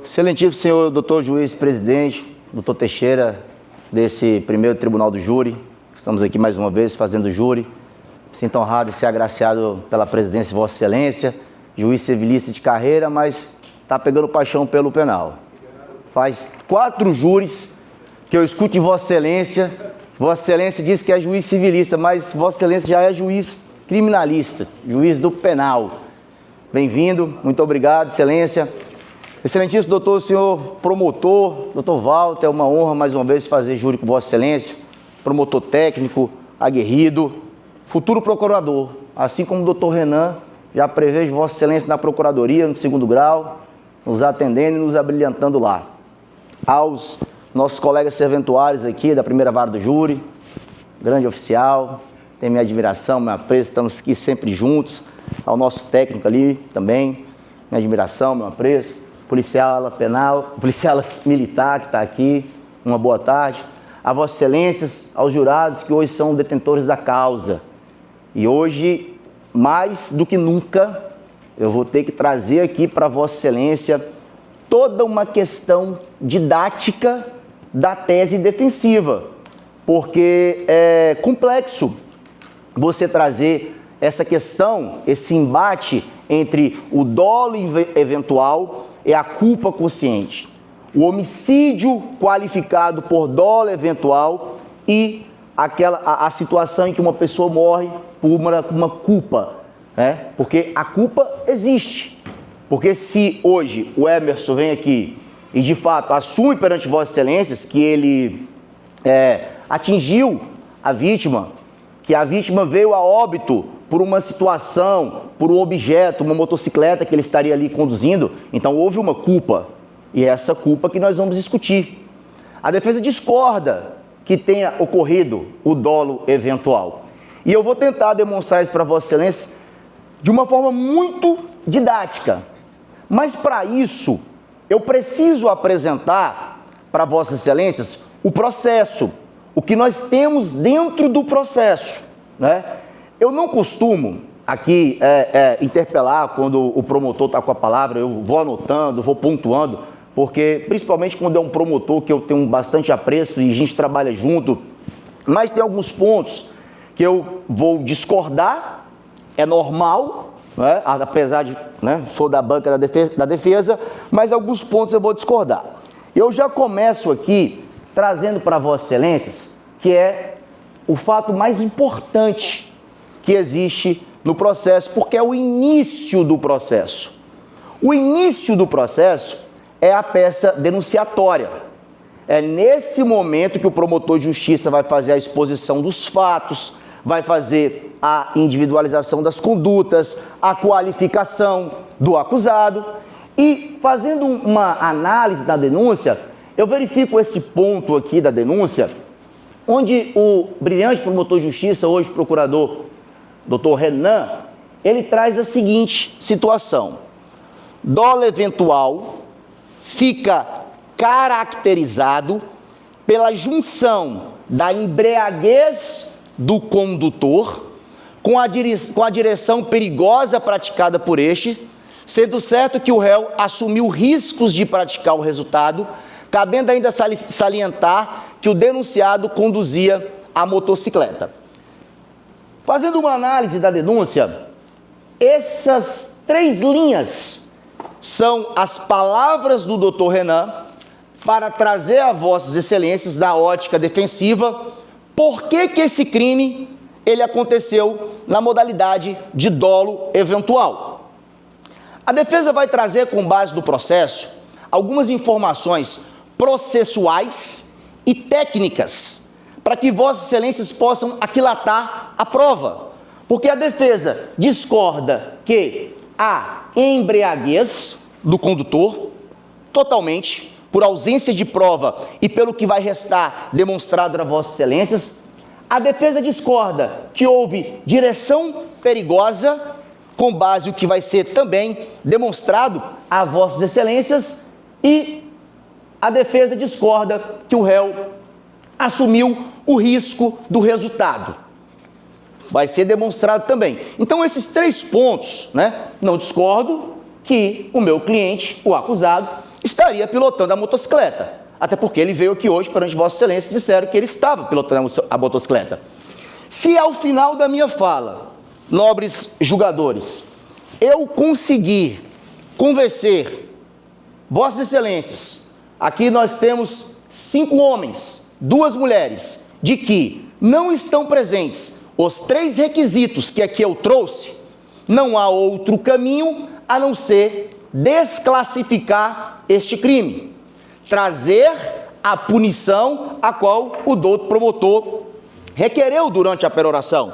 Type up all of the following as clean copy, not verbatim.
Excelentíssimo senhor doutor juiz-presidente, doutor Teixeira, desse primeiro tribunal do júri, estamos aqui mais uma vez fazendo júri. Me sinto honrado de ser agraciado pela presidência de Vossa Excelência, juiz civilista de carreira, mas está pegando paixão pelo penal. Faz 4 júris que eu escuto de Vossa Excelência. Vossa Excelência diz que é juiz civilista, mas Vossa Excelência já é juiz criminalista, juiz do penal. Bem-vindo, muito obrigado, Excelência. Excelentíssimo doutor, senhor promotor, doutor Walter, é uma honra mais uma vez fazer júri com Vossa Excelência, promotor técnico, aguerrido, futuro procurador, assim como o doutor Renan, já prevejo Vossa Excelência na Procuradoria, no 2º grau, nos atendendo e nos abrilhantando lá. Aos nossos colegas serventuários aqui da primeira vara do júri, grande oficial, tem minha admiração, meu apreço, estamos aqui sempre juntos, ao nosso técnico ali também, minha admiração, meu apreço, policial penal, policial militar que está aqui, uma boa tarde, a Vossas Excelências, aos jurados que hoje são detentores da causa. E hoje, mais do que nunca, eu vou ter que trazer aqui para Vossa Excelência toda uma questão didática da tese defensiva, porque é complexo você trazer essa questão, esse embate entre o dolo eventual e a culpa consciente, o homicídio qualificado por dolo eventual e a situação em que uma pessoa morre por uma culpa, né? Porque a culpa existe. Porque se hoje o Emerson vem aqui e de fato assume perante Vossas Excelências que ele atingiu a vítima, que a vítima veio a óbito por uma situação, por um objeto, uma motocicleta que ele estaria ali conduzindo, então houve uma culpa, e é essa culpa que nós vamos discutir. A defesa discorda que tenha ocorrido o dolo eventual, e eu vou tentar demonstrar isso para Vossa Excelência de uma forma muito didática, mas para isso eu preciso apresentar para Vossas Excelências o processo, o que nós temos dentro do processo, né? Eu não costumo aqui interpelar quando o promotor está com a palavra, eu vou anotando, vou pontuando, porque principalmente quando é um promotor que eu tenho bastante apreço e a gente trabalha junto, mas tem alguns pontos que eu vou discordar, é normal, né? Apesar de, né, sou da banca da defesa, mas alguns pontos eu vou discordar. Eu já começo aqui trazendo para Vossas Excelências que é o fato mais importante que existe no processo, porque é o início do processo. O início do processo é a peça denunciatória. É nesse momento que o promotor de justiça vai fazer a exposição dos fatos, vai fazer a individualização das condutas, a qualificação do acusado, e fazendo uma análise da denúncia, eu verifico esse ponto aqui da denúncia, onde o brilhante promotor de justiça, hoje procurador, doutor Renan, ele traz a seguinte situação: dolo eventual fica caracterizado pela junção da embriaguez do condutor com a direção perigosa praticada por este, sendo certo que o réu assumiu riscos de praticar o resultado, cabendo ainda salientar que o denunciado conduzia a motocicleta. Fazendo uma análise da denúncia, essas 3 linhas são as palavras do doutor Renan para trazer a Vossas Excelências, da ótica defensiva, por que esse crime ele aconteceu na modalidade de dolo eventual. A defesa vai trazer, com base no processo, algumas informações processuais e técnicas, para que Vossas Excelências possam aquilatar a prova, porque a defesa discorda que há embriaguez do condutor, totalmente, por ausência de prova e pelo que vai restar demonstrado a Vossas Excelências. A defesa discorda que houve direção perigosa, com base no que vai ser também demonstrado a Vossas Excelências, e a defesa discorda que o réu assumiu o risco do resultado. Vai ser demonstrado também. Então, esses 3 pontos, né, não discordo, que o meu cliente, o acusado, estaria pilotando a motocicleta. Até porque ele veio aqui hoje perante Vossa Excelência e disseram que ele estava pilotando a motocicleta. Se ao final da minha fala, nobres julgadores, eu conseguir convencer Vossas Excelências, aqui nós temos 5 homens, 2 mulheres, de que não estão presentes os 3 requisitos que aqui eu trouxe, não há outro caminho a não ser desclassificar este crime, trazer a punição a qual o douto promotor requereu durante a peroração.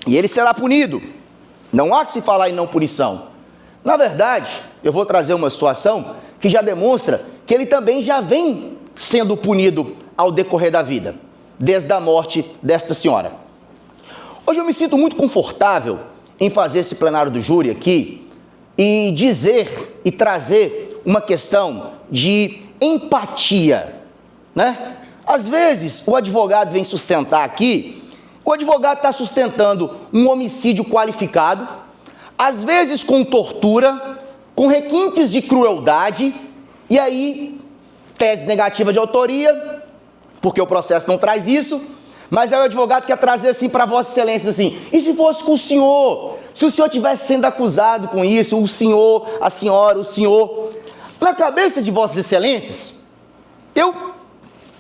E ele será punido. Não há que se falar em não punição. Na verdade, eu vou trazer uma situação que já demonstra que ele também já vem sendo punido ao decorrer da vida, desde a morte desta senhora. Hoje eu me sinto muito confortável em fazer esse plenário do júri aqui e dizer e trazer uma questão de empatia, né? Às vezes o advogado vem sustentar aqui, o advogado está sustentando um homicídio qualificado, às vezes com tortura, com requintes de crueldade, e aí tese negativa de autoria, porque o processo não traz isso, mas aí o advogado quer trazer assim para Vossa Excelência assim, e se fosse com o senhor? Se o senhor tivesse sendo acusado com isso, o senhor, a senhora, o senhor... Na cabeça de Vossas Excelências, eu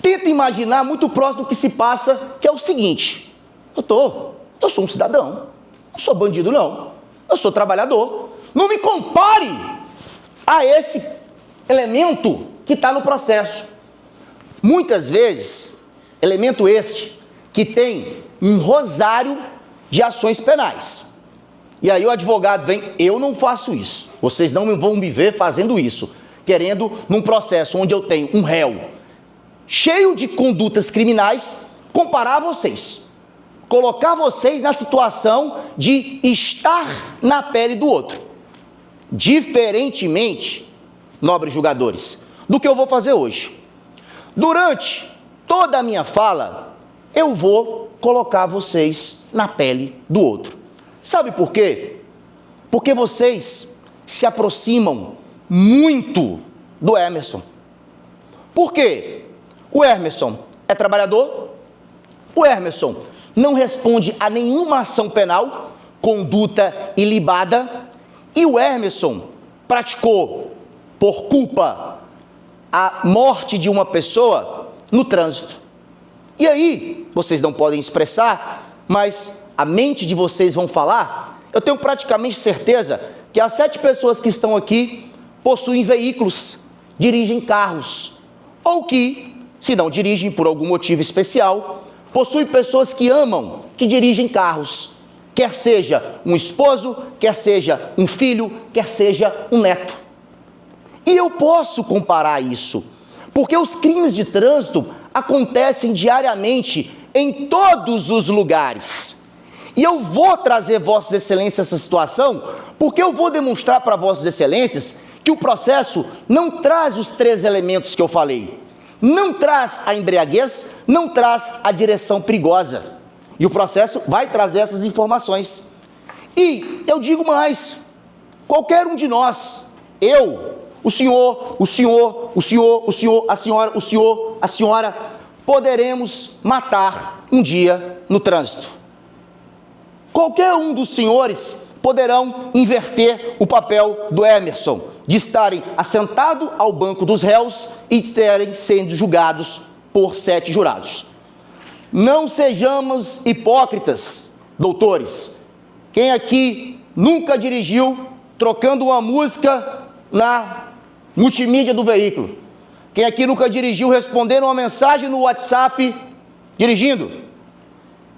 tento imaginar muito próximo do que se passa, que é o seguinte: eu sou um cidadão, não sou bandido não, eu sou trabalhador, não me compare a esse elemento que está no processo. Muitas vezes, elemento este que tem um rosário de ações penais. E aí o advogado vem, eu não faço isso, vocês não vão me ver fazendo isso, querendo num processo onde eu tenho um réu cheio de condutas criminais, comparar vocês, colocar vocês na situação de estar na pele do outro, diferentemente, nobres julgadores, do que eu vou fazer hoje. Durante toda a minha fala, eu vou colocar vocês na pele do outro. Sabe por quê? Porque vocês se aproximam muito do Emerson. Por quê? O Emerson é trabalhador, o Emerson não responde a nenhuma ação penal, conduta ilibada, e o Emerson praticou, por culpa, a morte de uma pessoa no trânsito. E aí, vocês não podem expressar, mas a mente de vocês vão falar. Eu tenho praticamente certeza que as 7 pessoas que estão aqui possuem veículos, dirigem carros, ou que, se não dirigem por algum motivo especial, possuem pessoas que amam, que dirigem carros, quer seja um esposo, quer seja um filho, quer seja um neto. E eu posso comparar isso, porque os crimes de trânsito acontecem diariamente em todos os lugares. E eu vou trazer Vossas Excelências essa situação, porque eu vou demonstrar para Vossas Excelências que o processo não traz os 3 elementos que eu falei. Não traz a embriaguez, não traz a direção perigosa. E o processo vai trazer essas informações. E eu digo mais, qualquer um de nós, eu, o senhor, a senhora, poderemos matar um dia no trânsito. Qualquer um dos senhores poderão inverter o papel do Emerson, de estarem assentados ao banco dos réus e estarem sendo julgados por 7 jurados. Não sejamos hipócritas, doutores. Quem aqui nunca dirigiu trocando uma música na multimídia do veículo? Quem aqui nunca dirigiu respondendo uma mensagem no WhatsApp dirigindo?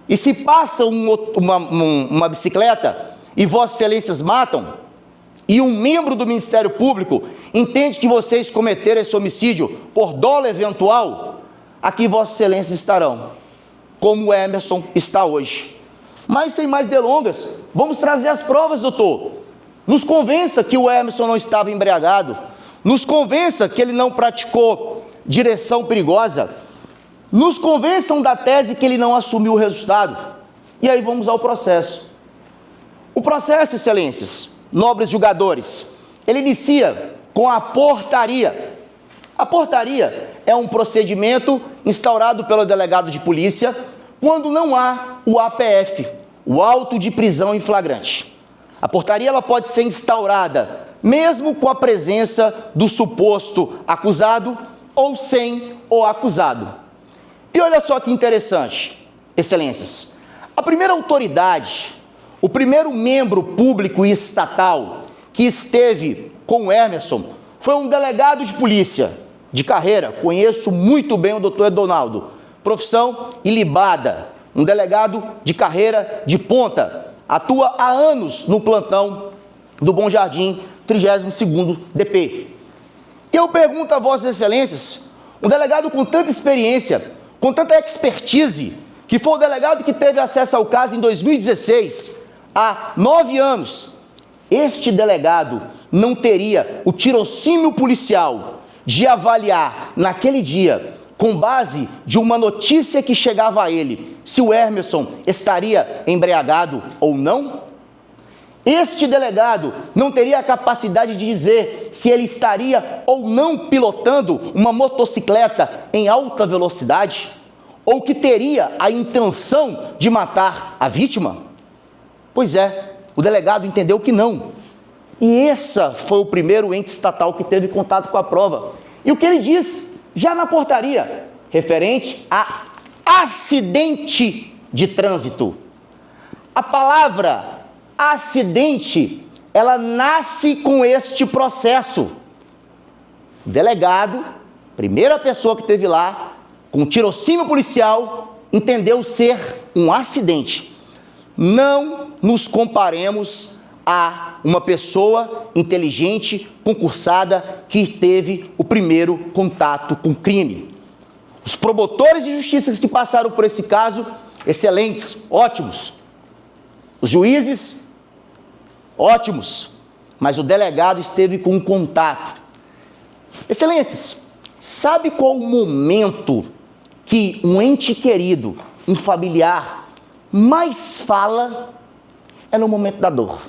E se passa uma bicicleta e Vossas Excelências matam, e um membro do Ministério Público entende que vocês cometeram esse homicídio por dolo eventual, aqui Vossas Excelências estarão, como o Emerson está hoje. Mas sem mais delongas, vamos trazer as provas, doutor. Nos convença que o Emerson não estava embriagado, nos convença que ele não praticou direção perigosa, nos convençam da tese que ele não assumiu o resultado. E aí vamos ao processo. O processo, Excelências, nobres julgadores, ele inicia com a portaria. A portaria é um procedimento instaurado pelo delegado de polícia quando não há o APF, o auto de prisão em flagrante. A portaria ela pode ser instaurada mesmo com a presença do suposto acusado ou sem o acusado. E olha só que interessante, excelências. A primeira autoridade, o primeiro membro público e estatal que esteve com o Hemerson foi um delegado de polícia de carreira. Conheço muito bem o doutor Edonaldo, profissão ilibada, um delegado de carreira de ponta, atua há anos no plantão do Bom Jardim, 32º DP. E eu pergunto a vossas excelências, um delegado com tanta experiência, com tanta expertise, que foi o delegado que teve acesso ao caso em 2016, há 9 anos, este delegado não teria o tirocínio policial de avaliar naquele dia, com base de uma notícia que chegava a ele, se o Hemerson estaria embriagado ou não? Este delegado não teria a capacidade de dizer se ele estaria ou não pilotando uma motocicleta em alta velocidade? Ou que teria a intenção de matar a vítima? Pois é, o delegado entendeu que não. E esse foi o primeiro ente estatal que teve contato com a prova. E o que ele diz, já na portaria, referente a acidente de trânsito. A palavra acidente, ela nasce com este processo. O delegado, primeira pessoa que esteve lá, com tirocínio policial, entendeu ser um acidente. Não nos comparemos a uma pessoa inteligente, concursada, que teve o primeiro contato com crime. Os promotores de justiça que passaram por esse caso, excelentes, ótimos. Os juízes, ótimos. Mas o delegado esteve com um contato. Excelências, sabe qual o momento que um ente querido, um familiar, mais fala? É no momento da dor.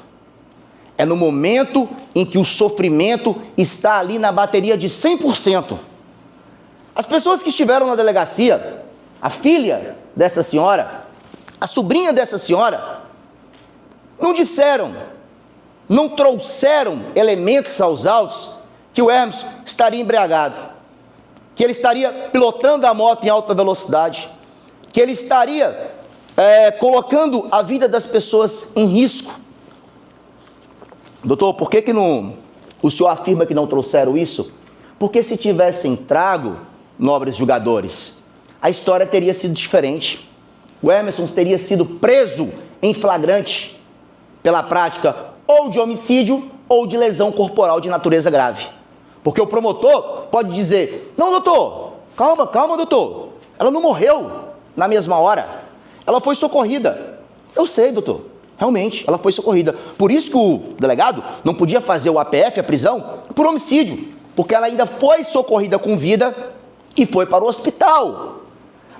É no momento em que o sofrimento está ali na bateria de 100%. As pessoas que estiveram na delegacia, a filha dessa senhora, a sobrinha dessa senhora, não disseram, não trouxeram elementos aos autos que o Hermes estaria embriagado, que ele estaria pilotando a moto em alta velocidade, que ele estaria colocando a vida das pessoas em risco. Doutor, por que o senhor afirma que não trouxeram isso? Porque se tivessem trago, nobres julgadores, a história teria sido diferente. O Hemerson teria sido preso em flagrante pela prática ou de homicídio ou de lesão corporal de natureza grave. Porque o promotor pode dizer, não, doutor, calma, doutor, ela não morreu na mesma hora, ela foi socorrida. Eu sei, doutor, realmente, ela foi socorrida. Por isso que o delegado não podia fazer o APF, a prisão, por homicídio, porque ela ainda foi socorrida com vida e foi para o hospital.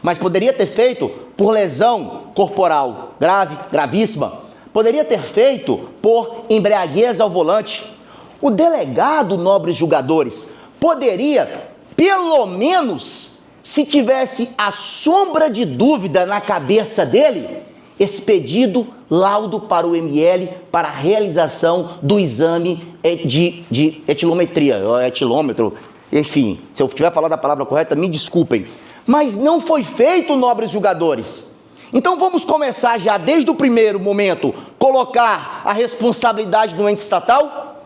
Mas poderia ter feito por lesão corporal grave, gravíssima. Poderia ter feito por embriaguez ao volante. O delegado, nobres julgadores, poderia, pelo menos, se tivesse a sombra de dúvida na cabeça dele, expedido laudo para o ML para a realização do exame de etilometria, etilômetro, enfim, se eu estiver falando a palavra correta, me desculpem. Mas não foi feito, nobres julgadores. Então vamos começar já desde o primeiro momento, colocar a responsabilidade do ente estatal?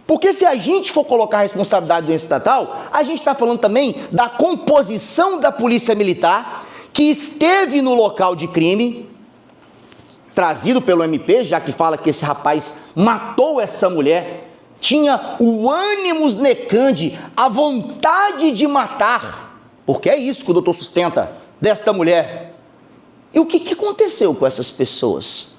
Porque se a gente for colocar a responsabilidade do ente estatal, a gente está falando também da composição da polícia militar, que esteve no local de crime, trazido pelo MP, já que fala que esse rapaz matou essa mulher, tinha o ânimos necande, a vontade de matar, porque é isso que o doutor sustenta desta mulher. E o que aconteceu com essas pessoas?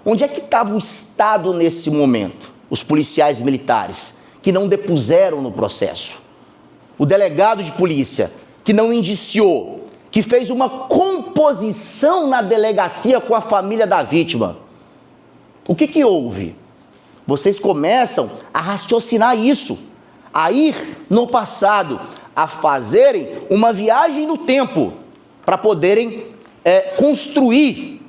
Onde é que estava o Estado nesse momento? Os policiais militares, que não depuseram no processo. O delegado de polícia, que não indiciou, que fez uma composição na delegacia com a família da vítima. O que houve? vocês começam a raciocinar isso, a ir no passado, a fazerem uma viagem no tempo, para poderem construir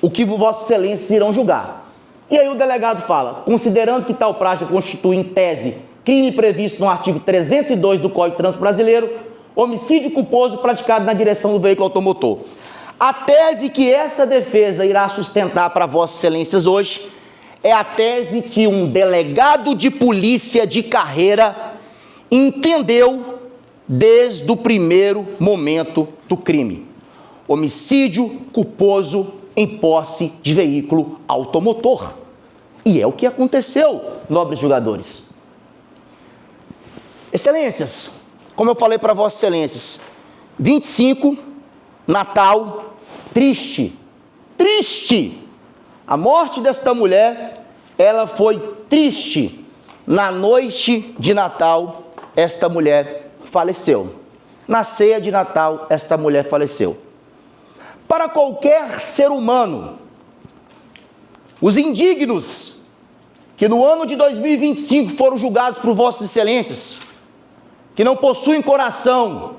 o que Vossas Excelências irão julgar. E aí o delegado fala, considerando que tal prática constitui em tese crime previsto no artigo 302 do Código de Trânsito Brasileiro, homicídio culposo praticado na direção do veículo automotor. A tese que essa defesa irá sustentar para Vossas Excelências hoje é a tese que um delegado de polícia de carreira entendeu desde o primeiro momento do crime. Homicídio culposo em posse de veículo automotor. E é o que aconteceu, nobres julgadores. Excelências, como eu falei para Vossas Excelências, 25, Natal, triste. A morte desta mulher, ela foi triste. Na noite de Natal, esta mulher faleceu. Na ceia de Natal, esta mulher faleceu. Para qualquer ser humano, os indignos que no ano de 2025 foram julgados por Vossas Excelências, que não possuem coração,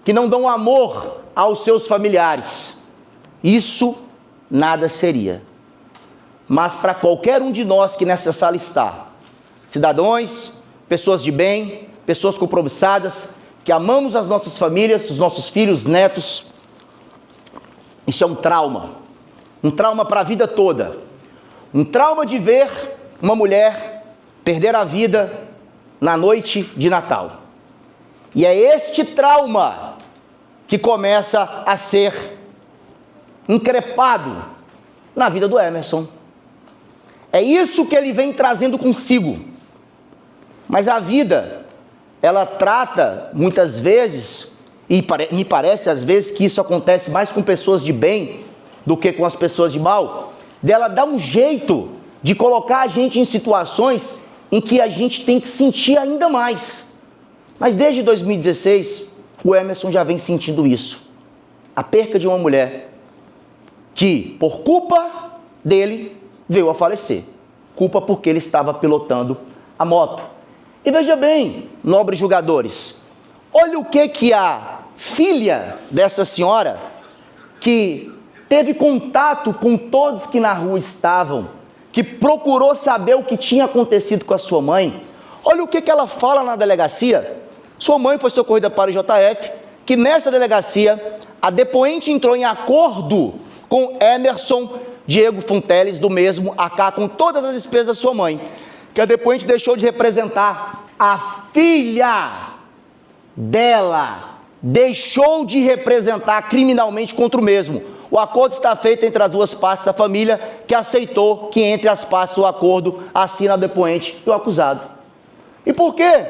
que não dão amor aos seus familiares, isso nada seria. Mas para qualquer um de nós que nessa sala está, cidadãos, pessoas de bem, pessoas compromissadas, que amamos as nossas famílias, os nossos filhos, netos, isso é um trauma para a vida toda, um trauma de ver uma mulher perder a vida na noite de Natal. E é este trauma que começa a ser increpado na vida do Emerson. É isso que ele vem trazendo consigo. Mas a vida, ela trata muitas vezes, e me parece às vezes que isso acontece mais com pessoas de bem do que com as pessoas de mal, dela dar um jeito de colocar a gente em situações em que a gente tem que sentir ainda mais. Mas desde 2016, o Emerson já vem sentindo isso. A perca de uma mulher que, por culpa dele, veio a falecer. Culpa porque ele estava pilotando a moto. E veja bem, nobres julgadores, olha o que a filha dessa senhora, que teve contato com todos que na rua estavam, que procurou saber o que tinha acontecido com a sua mãe, olha o que ela fala na delegacia. Sua mãe foi socorrida para o JF, que nessa delegacia a depoente entrou em acordo com Emerson Diego Fonteles, do mesmo AK, com todas as despesas da sua mãe, que a depoente deixou de representar a filha dela, deixou de representar criminalmente contra o mesmo. O acordo está feito entre as duas partes da família, que aceitou que entre as partes do acordo assina a depoente e o acusado. E por quê,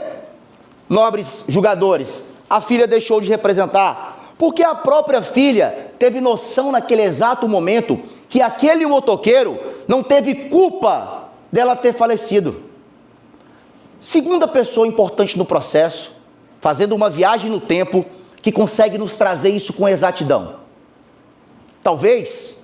nobres julgadores, a filha deixou de representar? Porque a própria filha teve noção naquele exato momento que aquele motoqueiro não teve culpa dela ter falecido. Segunda pessoa importante no processo, fazendo uma viagem no tempo, que consegue nos trazer isso com exatidão. Talvez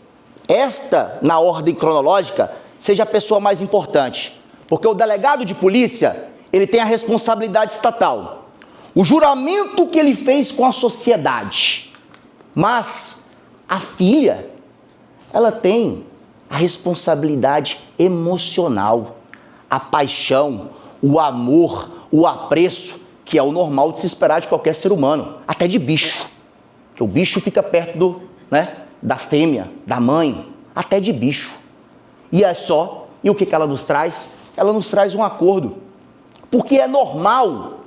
esta, na ordem cronológica, seja a pessoa mais importante, porque o delegado de polícia, ele tem a responsabilidade estatal, o juramento que ele fez com a sociedade, mas a filha, ela tem a responsabilidade emocional, a paixão, o amor, o apreço, que é o normal de se esperar de qualquer ser humano, até de bicho, que o bicho fica perto da fêmea, da mãe, até de bicho. E é só, e o que ela nos traz? Ela nos traz um acordo, porque é normal,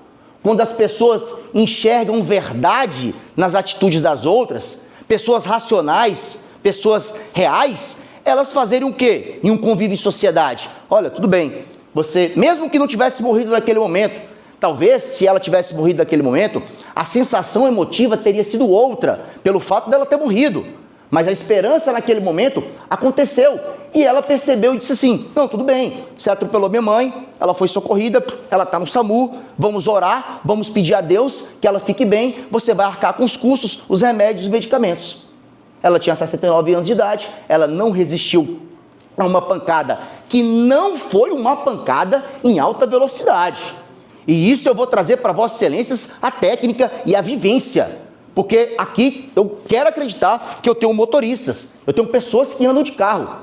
quando as pessoas enxergam verdade nas atitudes das outras, pessoas racionais, pessoas reais, elas fazerem o quê? Em um convívio em sociedade. Olha, tudo bem, você, mesmo que não tivesse morrido naquele momento, talvez, se ela tivesse morrido naquele momento, a sensação emotiva teria sido outra, pelo fato dela ter morrido. Mas a esperança naquele momento aconteceu. E ela percebeu e disse assim, não, tudo bem, você atropelou minha mãe, ela foi socorrida, ela está no SAMU, vamos orar, vamos pedir a Deus que ela fique bem, você vai arcar com os custos, os remédios, os medicamentos. Ela tinha 69 anos de idade, ela não resistiu a uma pancada que não foi uma pancada em alta velocidade. E isso eu vou trazer para Vossas Excelências a técnica e a vivência. Porque aqui eu quero acreditar que eu tenho motoristas, eu tenho pessoas que andam de carro,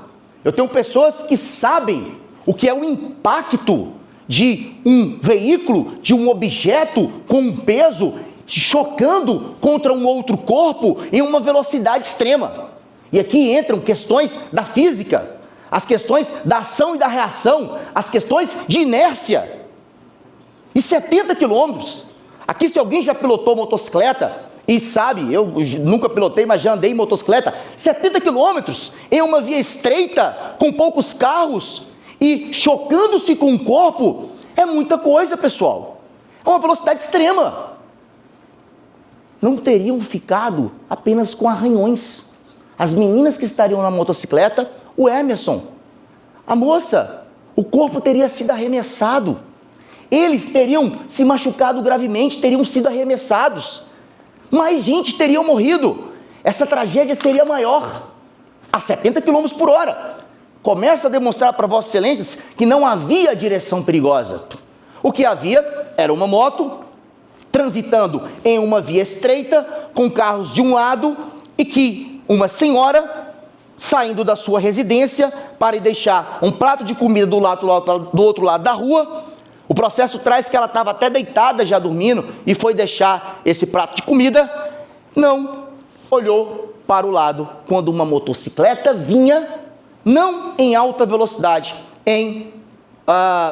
eu tenho pessoas que sabem o que é o impacto de um veículo, de um objeto com um peso chocando contra um outro corpo em uma velocidade extrema. E aqui entram questões da física, as questões da ação e da reação, as questões de inércia. E 70 quilômetros. Aqui, se alguém já pilotou motocicleta e sabe, eu nunca pilotei, mas já andei em motocicleta, 70 quilômetros em uma via estreita, com poucos carros e chocando-se com o corpo, é muita coisa, pessoal. É uma velocidade extrema. Não teriam ficado apenas com arranhões. As meninas que estariam na motocicleta, o Emerson, a moça, o corpo teria sido arremessado. Eles teriam se machucado gravemente, teriam sido arremessados. Mais gente teria morrido. Essa tragédia seria maior. A 70 km por hora. Começa a demonstrar para Vossas Excelências que não havia direção perigosa. O que havia era uma moto transitando em uma via estreita, com carros de um lado, e que uma senhora saindo da sua residência para ir deixar um prato de comida do outro lado da rua. O processo traz que ela estava até deitada já dormindo e foi deixar esse prato de comida, não olhou para o lado quando uma motocicleta vinha, não em alta velocidade, em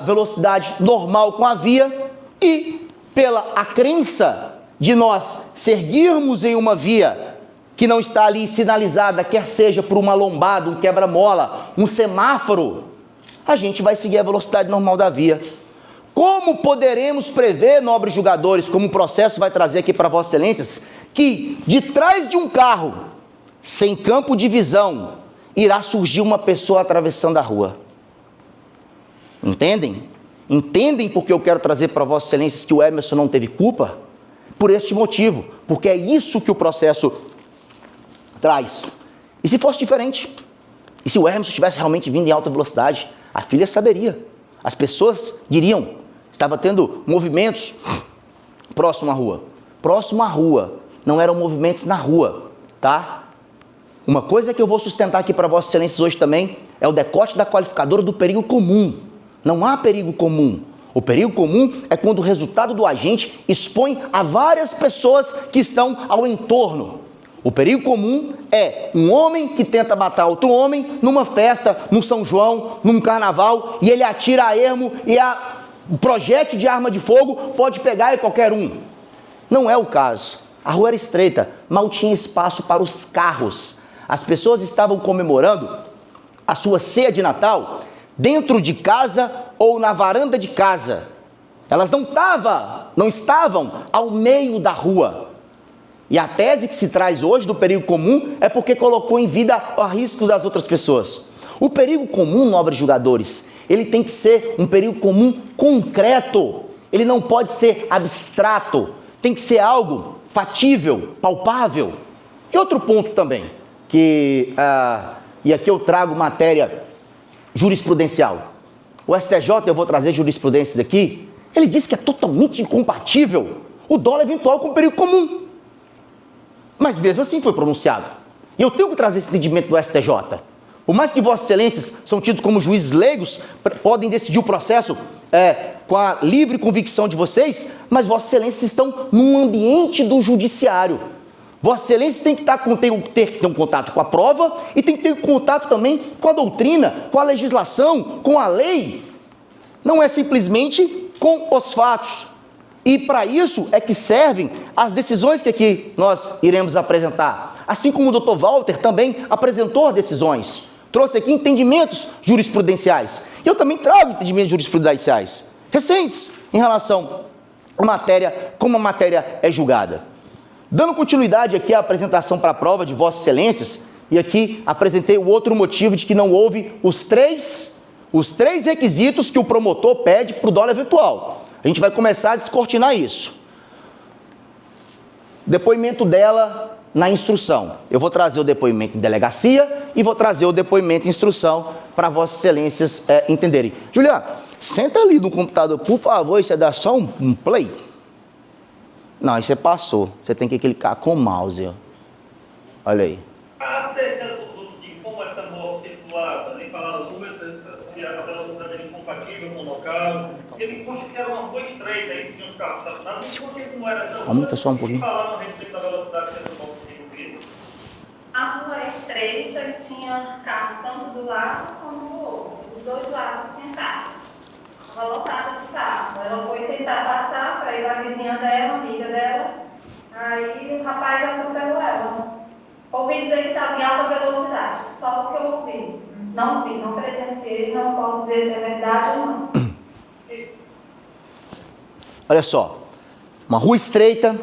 velocidade normal com a via, e pela a crença de nós seguirmos em uma via que não está ali sinalizada, quer seja por uma lombada, um quebra-mola, um semáforo, a gente vai seguir a velocidade normal da via. Como poderemos prever, nobres julgadores, como o processo vai trazer aqui para Vossas Excelências, que de trás de um carro, sem campo de visão, irá surgir uma pessoa atravessando a rua? Entendem? Entendem porque eu quero trazer para Vossas Excelências que o Emerson não teve culpa? Por este motivo, porque é isso que o processo traz. E se fosse diferente? E se o Emerson tivesse realmente vindo em alta velocidade? A filha saberia. As pessoas diriam, estava tendo movimentos próximo à rua. Próximo à rua, não eram movimentos na rua, tá? Uma coisa que eu vou sustentar aqui para Vossas Excelências hoje também é o decote da qualificadora do perigo comum. Não há perigo comum. O perigo comum é quando o resultado do agente expõe a várias pessoas que estão ao entorno. O perigo comum é um homem que tenta matar outro homem numa festa, num São João, num carnaval, e ele atira a ermo e o projétil de arma de fogo pode pegar em qualquer um. Não é o caso. A rua era estreita, mal tinha espaço para os carros. As pessoas estavam comemorando a sua ceia de Natal dentro de casa ou na varanda de casa. Elas não estavam ao meio da rua. E a tese que se traz hoje do perigo comum é porque colocou em vida a risco das outras pessoas. O perigo comum, nobres julgadores, ele tem que ser um perigo comum concreto. Ele não pode ser abstrato. Tem que ser algo fatível, palpável. E outro ponto também, e aqui eu trago matéria jurisprudencial. O STJ, eu vou trazer jurisprudências aqui, ele diz que é totalmente incompatível o dolo eventual com o perigo comum. Mas mesmo assim foi pronunciado. E eu tenho que trazer esse entendimento do STJ. Por mais que Vossas Excelências são tidos como juízes leigos, podem decidir o processo com a livre convicção de vocês, mas Vossas Excelências estão num ambiente do judiciário. Vossas Excelências têm que ter que ter um contato com a prova e tem que ter contato também com a doutrina, com a legislação, com a lei. Não é simplesmente com os fatos. E para isso é que servem as decisões que aqui nós iremos apresentar. Assim como o Dr. Walter também apresentou decisões. Trouxe aqui entendimentos jurisprudenciais. Eu também trago entendimentos jurisprudenciais recentes em relação à matéria, como a matéria é julgada. Dando continuidade aqui à apresentação para a prova de Vossas Excelências, e aqui apresentei o outro motivo de que não houve os três requisitos que o promotor pede para o dolo eventual. A gente vai começar a descortinar isso. Depoimento dela na instrução. Eu vou trazer o depoimento em delegacia e vou trazer o depoimento em instrução para vossas excelências entenderem. Juliana, senta ali no computador, por favor, e você dá só um play. Não, aí você passou. Você tem que clicar com o mouse. Ó. Olha aí. Acerca de como essa moto circular, também falaram se a velocidade é incompatível com o local. Ele consta que era uma rua estreita, aí tinha uns carros estacionados. Como era essa rua? Aumenta só um pouquinho. Falaram a respeito da velocidade que essa moto circular. A rua é estreita e tinha carro tanto do lado como do outro. Os dois lados tinha carro. Estava lotada de carro. Ela foi tentar passar para ir na vizinha dela, amiga dela. Aí o rapaz atropelou ela. Ouvi dizer que estava em alta velocidade, só o que eu ouvi. Não vi, não presenciei, não posso dizer se é verdade ou não. Olha só, uma rua estreita,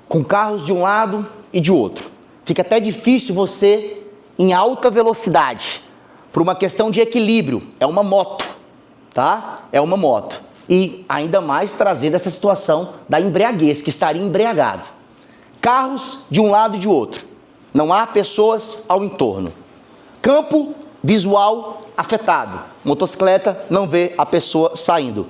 com carros de um lado e de outro. Fica até difícil você, em alta velocidade, por uma questão de equilíbrio. É uma moto, tá? É uma moto. E ainda mais trazendo essa situação da embriaguez, que estaria embriagado. Carros de um lado e de outro. Não há pessoas ao entorno. Campo visual afetado. Motocicleta não vê a pessoa saindo.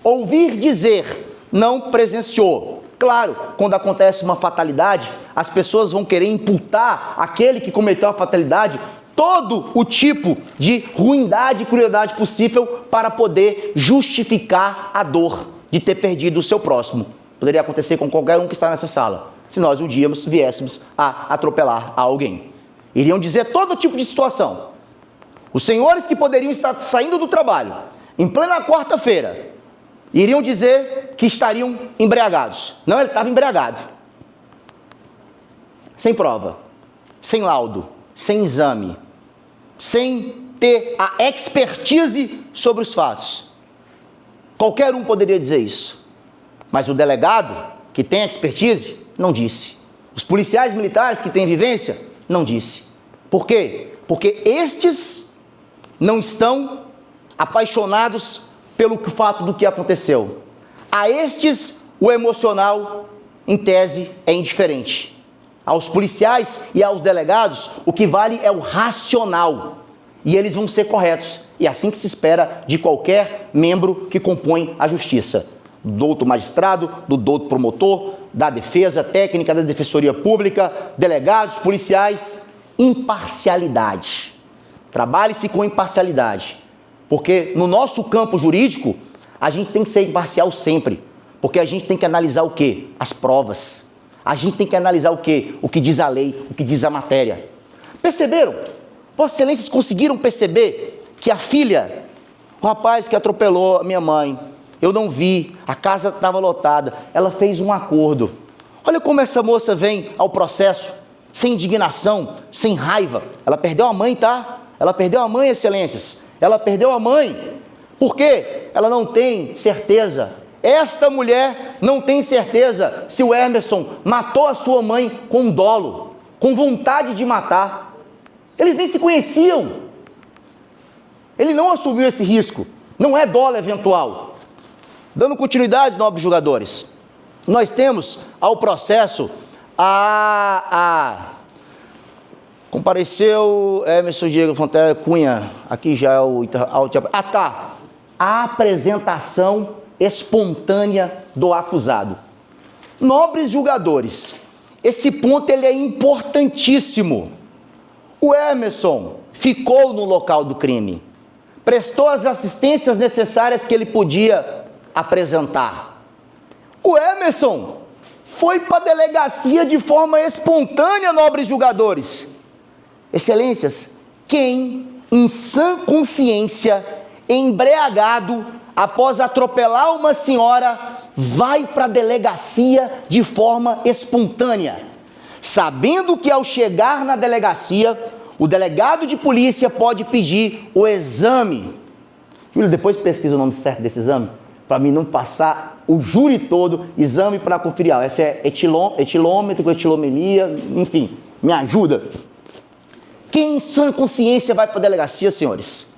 Ouvir dizer, não presenciou. Claro, quando acontece uma fatalidade, as pessoas vão querer imputar aquele que cometeu a fatalidade todo o tipo de ruindade e crueldade possível para poder justificar a dor de ter perdido o seu próximo. Poderia acontecer com qualquer um que está nessa sala, se nós um dia viéssemos a atropelar a alguém. Iriam dizer todo tipo de situação. Os senhores que poderiam estar saindo do trabalho, em plena quarta-feira, iriam dizer que estariam embriagados. Não, ele estava embriagado. Sem prova, sem laudo, sem exame, sem ter a expertise sobre os fatos. Qualquer um poderia dizer isso. Mas o delegado, que tem expertise, não disse. Os policiais militares que têm vivência, não disse. Por quê? Porque estes não estão apaixonados pelo fato do que aconteceu. A estes, o emocional, em tese, é indiferente. Aos policiais e aos delegados, o que vale é o racional. E eles vão ser corretos. E é assim que se espera de qualquer membro que compõe a justiça. Do douto magistrado, do douto promotor, da defesa técnica, da defensoria pública, delegados, policiais. Imparcialidade. Trabalhe-se com imparcialidade. Porque no nosso campo jurídico, a gente tem que ser imparcial sempre. Porque a gente tem que analisar o quê? As provas. A gente tem que analisar o quê? O que diz a lei, o que diz a matéria. Perceberam? Vossas Excelências conseguiram perceber que a filha, o rapaz que atropelou a minha mãe, eu não vi, a casa estava lotada, ela fez um acordo. Olha como essa moça vem ao processo, sem indignação, sem raiva. Ela perdeu a mãe, tá? Ela perdeu a mãe, Excelências. Ela perdeu a mãe. Por quê? Ela não tem certeza. Esta mulher não tem certeza se o Emerson matou a sua mãe com dolo, com vontade de matar. Eles nem se conheciam. Ele não assumiu esse risco. Não é dolo eventual. Dando continuidade, nobres julgadores, nós temos ao processo compareceu Emerson Diego Fonteira Cunha, aqui já é o... a apresentação espontânea do acusado. Nobres julgadores, esse ponto ele é importantíssimo. O Emerson ficou no local do crime, prestou as assistências necessárias que ele podia apresentar. O Emerson foi para a delegacia de forma espontânea, nobres julgadores. Excelências, quem em sã consciência, embriagado, após atropelar uma senhora, vai para a delegacia de forma espontânea, sabendo que ao chegar na delegacia, o delegado de polícia pode pedir o exame. Júlio, depois pesquisa o nome certo desse exame, para mim não passar o júri todo, exame para conferir. Esse é etilômetro, etilomelia, enfim, me ajuda. Quem em sã consciência vai para a delegacia, senhores?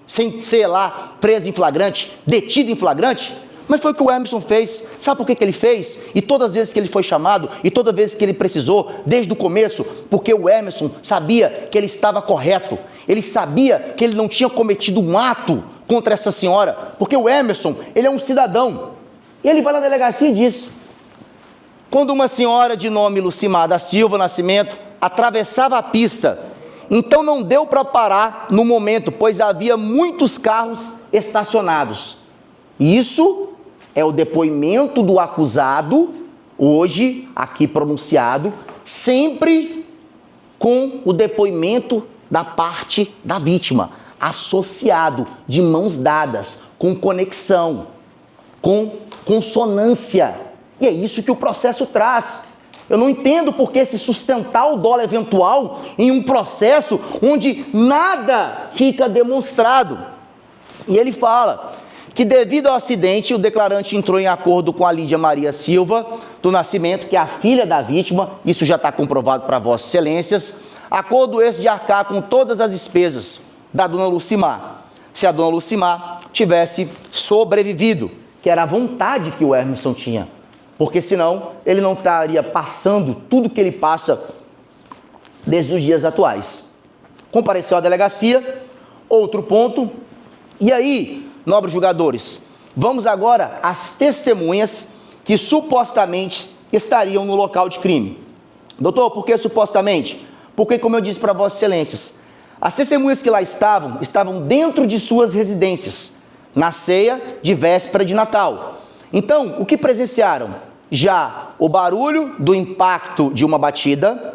Sem ser lá preso em flagrante, detido em flagrante, Mas foi o que o Emerson fez. Sabe por que ele fez? E todas as vezes que ele foi chamado, e todas as vezes que ele precisou, desde o começo, porque o Emerson sabia que ele estava correto. Ele sabia que ele não tinha cometido um ato contra essa senhora, porque o Emerson, ele é um cidadão. E ele vai na delegacia e diz: quando uma senhora de nome Lucimar da Silva Nascimento atravessava a pista, então não deu para parar no momento, pois havia muitos carros estacionados. Isso é o depoimento do acusado, hoje aqui pronunciado, sempre com o depoimento da parte da vítima, associado, de mãos dadas, com conexão, com consonância. E é isso que o processo traz. Eu não entendo por que se sustentar o dolo eventual em um processo onde nada fica demonstrado. E ele fala que devido ao acidente, o declarante entrou em acordo com a Lídia Maria Silva do Nascimento, que é a filha da vítima, isso já está comprovado para vossas excelências, acordo esse de arcar com todas as despesas da dona Lucimar, se a dona Lucimar tivesse sobrevivido, que era a vontade que o Emerson tinha, porque senão ele não estaria passando tudo que ele passa desde os dias atuais. Compareceu à delegacia, outro ponto, e aí, nobres julgadores, vamos agora às testemunhas que supostamente estariam no local de crime. Doutor, por que supostamente? Porque, como eu disse para vossas excelências, as testemunhas que lá estavam dentro de suas residências, na ceia de véspera de Natal. Então, o que presenciaram? Já o barulho do impacto de uma batida,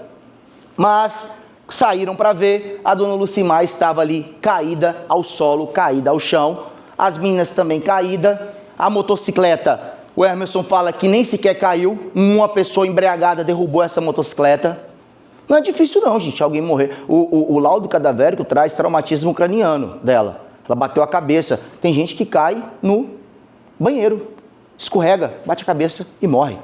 mas saíram para ver, a dona Lucimar estava ali caída ao solo, caída ao chão, as meninas também caídas, a motocicleta, o Emerson fala que nem sequer caiu, uma pessoa embriagada derrubou essa motocicleta. Não é difícil não, gente, alguém morrer. O laudo cadavérico traz traumatismo craniano dela, ela bateu a cabeça. Tem gente que cai no banheiro, escorrega, bate a cabeça e morre.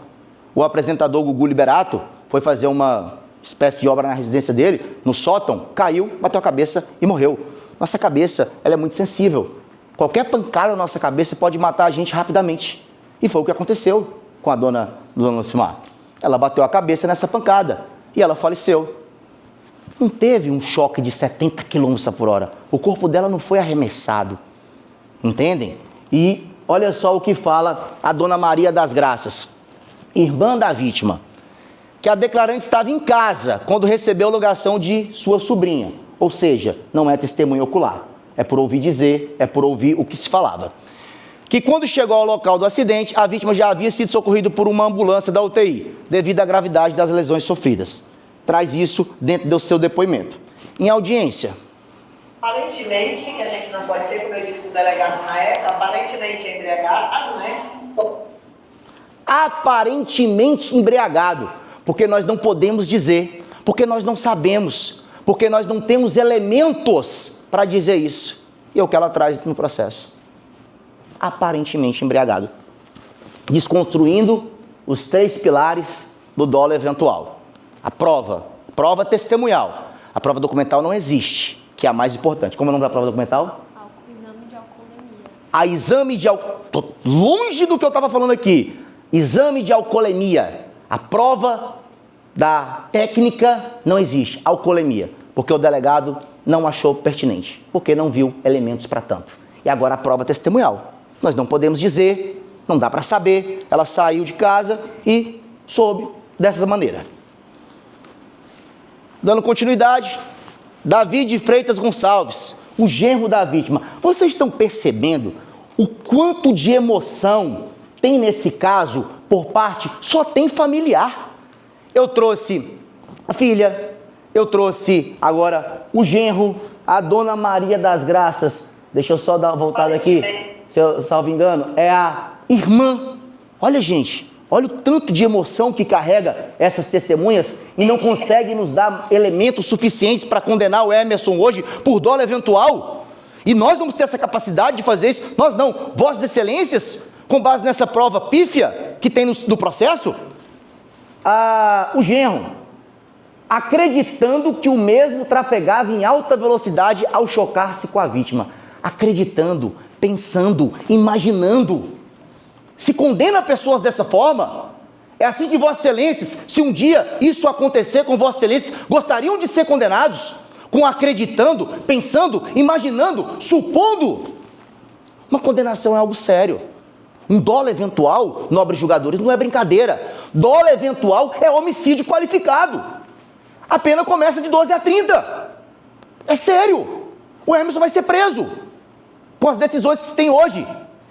O apresentador Gugu Liberato foi fazer uma espécie de obra na residência dele, no sótão, caiu, bateu a cabeça e morreu. Nossa cabeça, ela é muito sensível. Qualquer pancada na nossa cabeça pode matar a gente rapidamente. E foi o que aconteceu com a dona Lucimar. Ela bateu a cabeça nessa pancada e ela faleceu. Não teve um choque de 70 km por hora. O corpo dela não foi arremessado. Entendem? E olha só o que fala a dona Maria das Graças, irmã da vítima, que a declarante estava em casa quando recebeu a ligação de sua sobrinha. Ou seja, não é testemunha ocular. É por ouvir dizer, é por ouvir o que se falava. Que quando chegou ao local do acidente, a vítima já havia sido socorrida por uma ambulância da UTI, devido à gravidade das lesões sofridas. Traz isso dentro do seu depoimento. Em audiência. Aparentemente, que a gente não pode ser, como eu disse com o delegado na época, aparentemente embriagado, não é? Aparentemente embriagado, porque nós não podemos dizer, porque nós não sabemos, porque nós não temos elementos para dizer isso. E é o que ela traz no processo. Aparentemente embriagado. Desconstruindo os 3 pilares do dolo eventual. A prova testemunhal. A prova documental não existe, que é a mais importante. Como é o nome da prova documental? Exame de alcoolemia. A exame de alcoolemia. Estou longe do que eu estava falando aqui. Exame de alcoolemia. A prova da técnica não existe. Alcoolemia. Porque o delegado não achou pertinente. Porque não viu elementos para tanto. E agora a prova testemunhal. Nós não podemos dizer, não dá para saber. Ela saiu de casa e soube dessa maneira. Dando continuidade, Davi de Freitas Gonçalves, o genro da vítima. Vocês estão percebendo o quanto de emoção tem nesse caso por parte, só tem familiar. Eu trouxe a filha, eu trouxe agora o genro, a dona Maria das Graças. Deixa eu só dar uma voltada aqui, se eu salvo engano, é a irmã. Olha, gente, olha o tanto de emoção que carrega essas testemunhas e não consegue nos dar elementos suficientes para condenar o Emerson hoje por dolo eventual. E nós vamos ter essa capacidade de fazer isso? Nós não. Vossas Excelências, com base nessa prova pífia que tem no processo, o genro, acreditando que o mesmo trafegava em alta velocidade ao chocar-se com a vítima. Acreditando, pensando, imaginando. Se condena pessoas dessa forma? É assim que Vossa Excelências, se um dia isso acontecer com Vossa Excelência, gostariam de ser condenados? Com acreditando, pensando, imaginando, supondo? Uma condenação é algo sério. Um dolo eventual, nobres julgadores, não é brincadeira. Dolo eventual é homicídio qualificado. A pena começa de 12 a 30. É sério. O Emerson vai ser preso. Com as decisões que se tem hoje.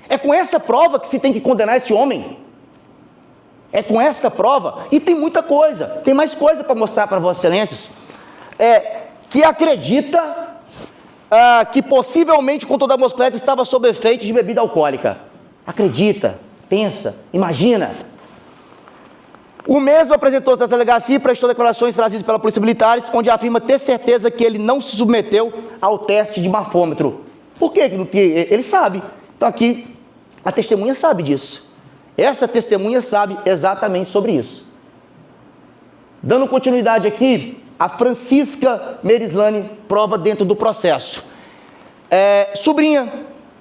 É com essa prova que se tem que condenar esse homem. É com essa prova. E tem muita coisa. Tem mais coisa para mostrar para Vossas Excelências. Que acredita que possivelmente o condutor da motocicleta estava sob efeito de bebida alcoólica. Acredita, pensa, imagina. O mesmo apresentou-se às delegacias e prestou declarações trazidas pela Polícia Militar, onde afirma ter certeza que ele não se submeteu ao teste de bafômetro. Por quê? Porque ele sabe. Então aqui, a testemunha sabe disso. Essa testemunha sabe exatamente sobre isso. Dando continuidade aqui, a Francisca Merislane prova dentro do processo.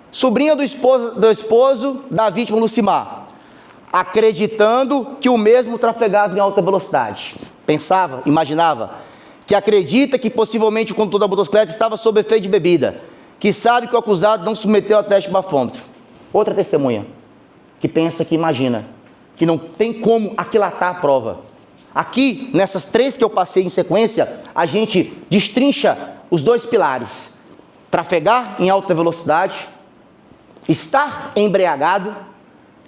Sobrinha do esposo da vítima, Lucimar, acreditando que o mesmo trafegava em alta velocidade. Pensava, imaginava, que acredita que possivelmente o condutor da motocicleta estava sob efeito de bebida, que sabe que o acusado não submeteu ao teste de bafômetro. Outra testemunha, que pensa, que imagina, que não tem como aquilatar a prova. Aqui, nessas três que eu passei em sequência, a gente destrincha os dois pilares: trafegar em alta velocidade, estar embriagado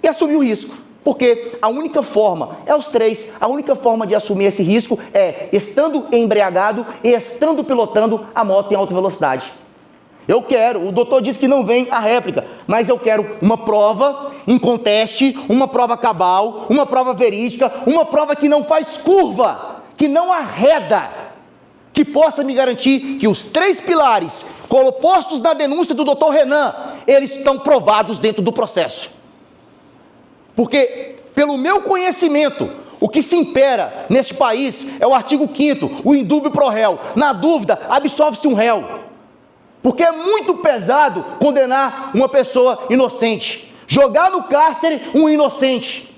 e assumir o risco. Porque a única forma, os três, a única forma de assumir esse risco é estando embriagado e estando pilotando a moto em alta velocidade. O doutor disse que não vem a réplica, mas eu quero uma prova em conteste, uma prova cabal, uma prova verídica, uma prova que não faz curva, que não arreda, que possa me garantir que os três pilares postos na denúncia do doutor Renan, eles estão provados dentro do processo. Porque, pelo meu conhecimento, o que se impera neste país é o artigo 5º, o indúbio pro réu. Na dúvida, absolve-se um réu. Porque é muito pesado condenar uma pessoa inocente, jogar no cárcere um inocente,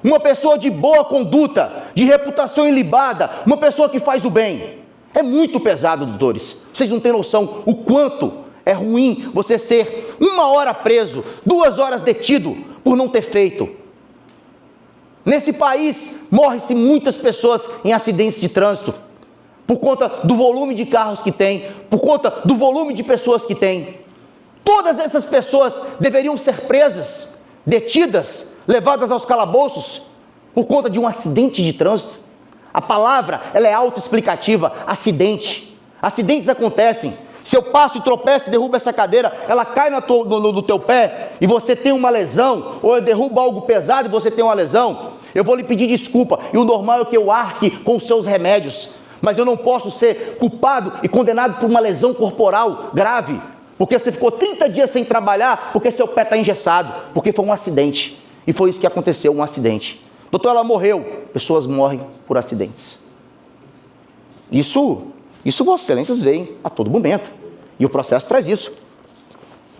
uma pessoa de boa conduta, de reputação ilibada, uma pessoa que faz o bem. É muito pesado, doutores. Vocês não têm noção o quanto é ruim você ser 1 hora preso, 2 horas detido por não ter feito. Nesse país, morre-se muitas pessoas em acidentes de trânsito, por conta do volume de carros que tem, por conta do volume de pessoas que tem. Todas essas pessoas deveriam ser presas, detidas, levadas aos calabouços, por conta de um acidente de trânsito. A palavra, ela é autoexplicativa, acidente. Acidentes acontecem. Se eu passo e tropeço e derrubo essa cadeira, ela cai no teu pé e você tem uma lesão, ou eu derrubo algo pesado e você tem uma lesão, eu vou lhe pedir desculpa, e o normal é que eu arque com os seus remédios, mas eu não posso ser culpado e condenado por uma lesão corporal grave, porque você ficou 30 dias sem trabalhar, porque seu pé está engessado, porque foi um acidente, e foi isso que aconteceu, um acidente. Doutor, ela morreu. Pessoas morrem por acidentes. Isso Vossas Excelências veem a todo momento. E o processo traz isso.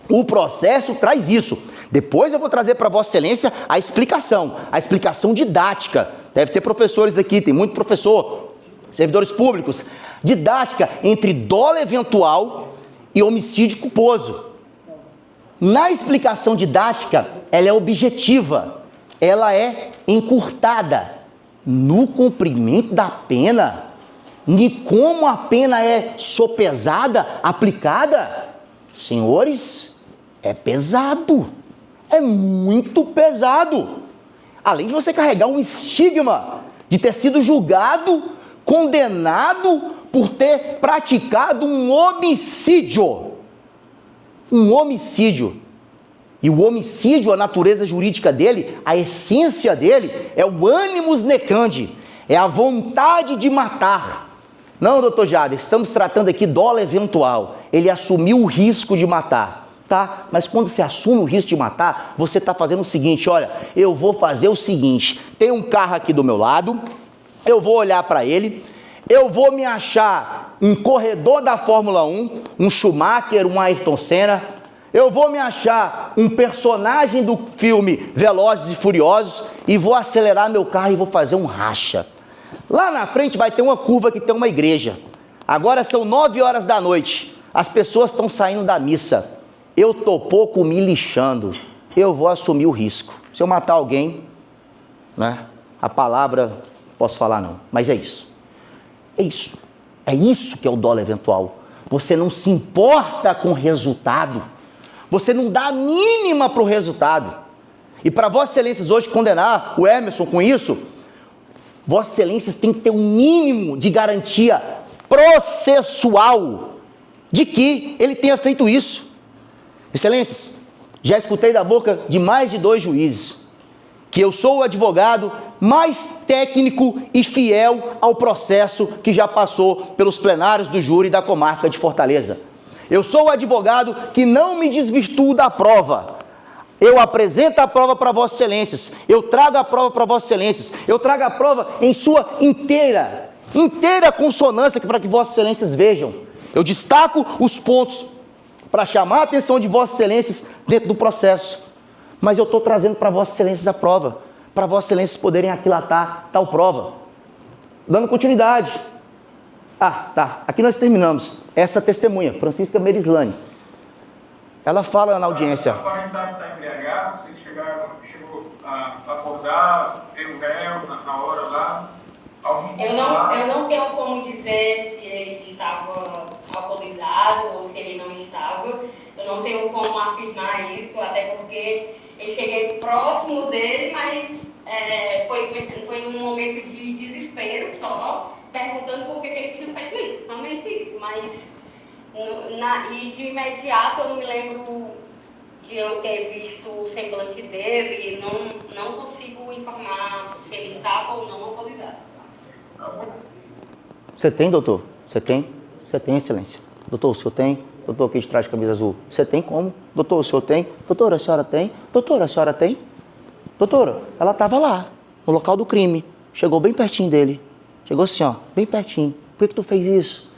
O processo traz isso. Depois eu vou trazer para Vossa Excelência a explicação didática. Deve ter professores aqui, tem muito professor, servidores públicos. Didática entre dolo eventual e homicídio culposo. Na explicação didática, ela é objetiva, ela é encurtada. No cumprimento da pena, e como a pena é sopesada, aplicada, senhores, é pesado, é muito pesado. Além de você carregar um estigma de ter sido julgado, condenado por ter praticado um homicídio. Um homicídio. E o homicídio, a natureza jurídica dele, a essência dele, é o animus necandi, é a vontade de matar. Não, doutor Jader, estamos tratando aqui dolo eventual. Ele assumiu o risco de matar, tá? Mas quando você assume o risco de matar, você está fazendo o seguinte, olha, eu vou fazer o seguinte, tem um carro aqui do meu lado, eu vou olhar para ele, eu vou me achar um corredor da Fórmula 1, um Schumacher, um Ayrton Senna, Eu vou me achar um personagem do filme Velozes e Furiosos e vou acelerar meu carro e vou fazer um racha. Lá na frente vai ter uma curva que tem uma igreja. Agora são 9 horas da noite. As pessoas estão saindo da missa. Eu tô pouco me lixando. Eu vou assumir o risco. Se eu matar alguém, né? A palavra, não posso falar não, mas é isso. É isso. É isso que é o dolo eventual. Você não se importa com o resultado. Você não dá a mínima para o resultado. E para Vossa Excelências hoje condenar o Emerson com isso, Vossa Excelências tem que ter um mínimo de garantia processual de que ele tenha feito isso. Excelências, já escutei da boca de mais de 2 juízes que eu sou o advogado mais técnico e fiel ao processo que já passou pelos plenários do júri da comarca de Fortaleza. Eu sou o advogado que não me desvirtuo da prova. Eu apresento a prova para Vossas Excelências, eu trago a prova para Vossas Excelências, eu trago a prova em sua inteira consonância para que Vossas Excelências vejam. Eu destaco os pontos para chamar a atenção de Vossas Excelências dentro do processo. Mas eu estou trazendo para Vossas Excelências a prova, para Vossas Excelências poderem aquilatar tal prova. Dando continuidade. Tá. Aqui nós terminamos. Essa testemunha, Francisca Merislane. Ela fala na audiência. Aparentava estar embriagado, vocês chegou a acordar, ver o réu na hora lá? Eu não tenho como dizer se ele estava alcoolizado ou se ele não estava. Eu não tenho como afirmar isso, até porque eu cheguei próximo dele, mas foi num momento de desespero só, perguntando por que ele tinha feito isso, somente isso. Mas e de imediato eu não me lembro de eu ter visto o semblante dele, não consigo informar se ele estava ou não alcoolizado. Você tem, doutor? Você tem? Você tem, excelência. Doutor, o senhor tem? Doutor, aqui de trás de camisa azul. Você tem como? Doutor, o senhor tem? Doutora, a senhora tem? Doutora, a senhora tem? Doutora, ela estava lá, no local do crime. Chegou bem pertinho dele. Chegou assim, ó, bem pertinho. Por que tu fez isso?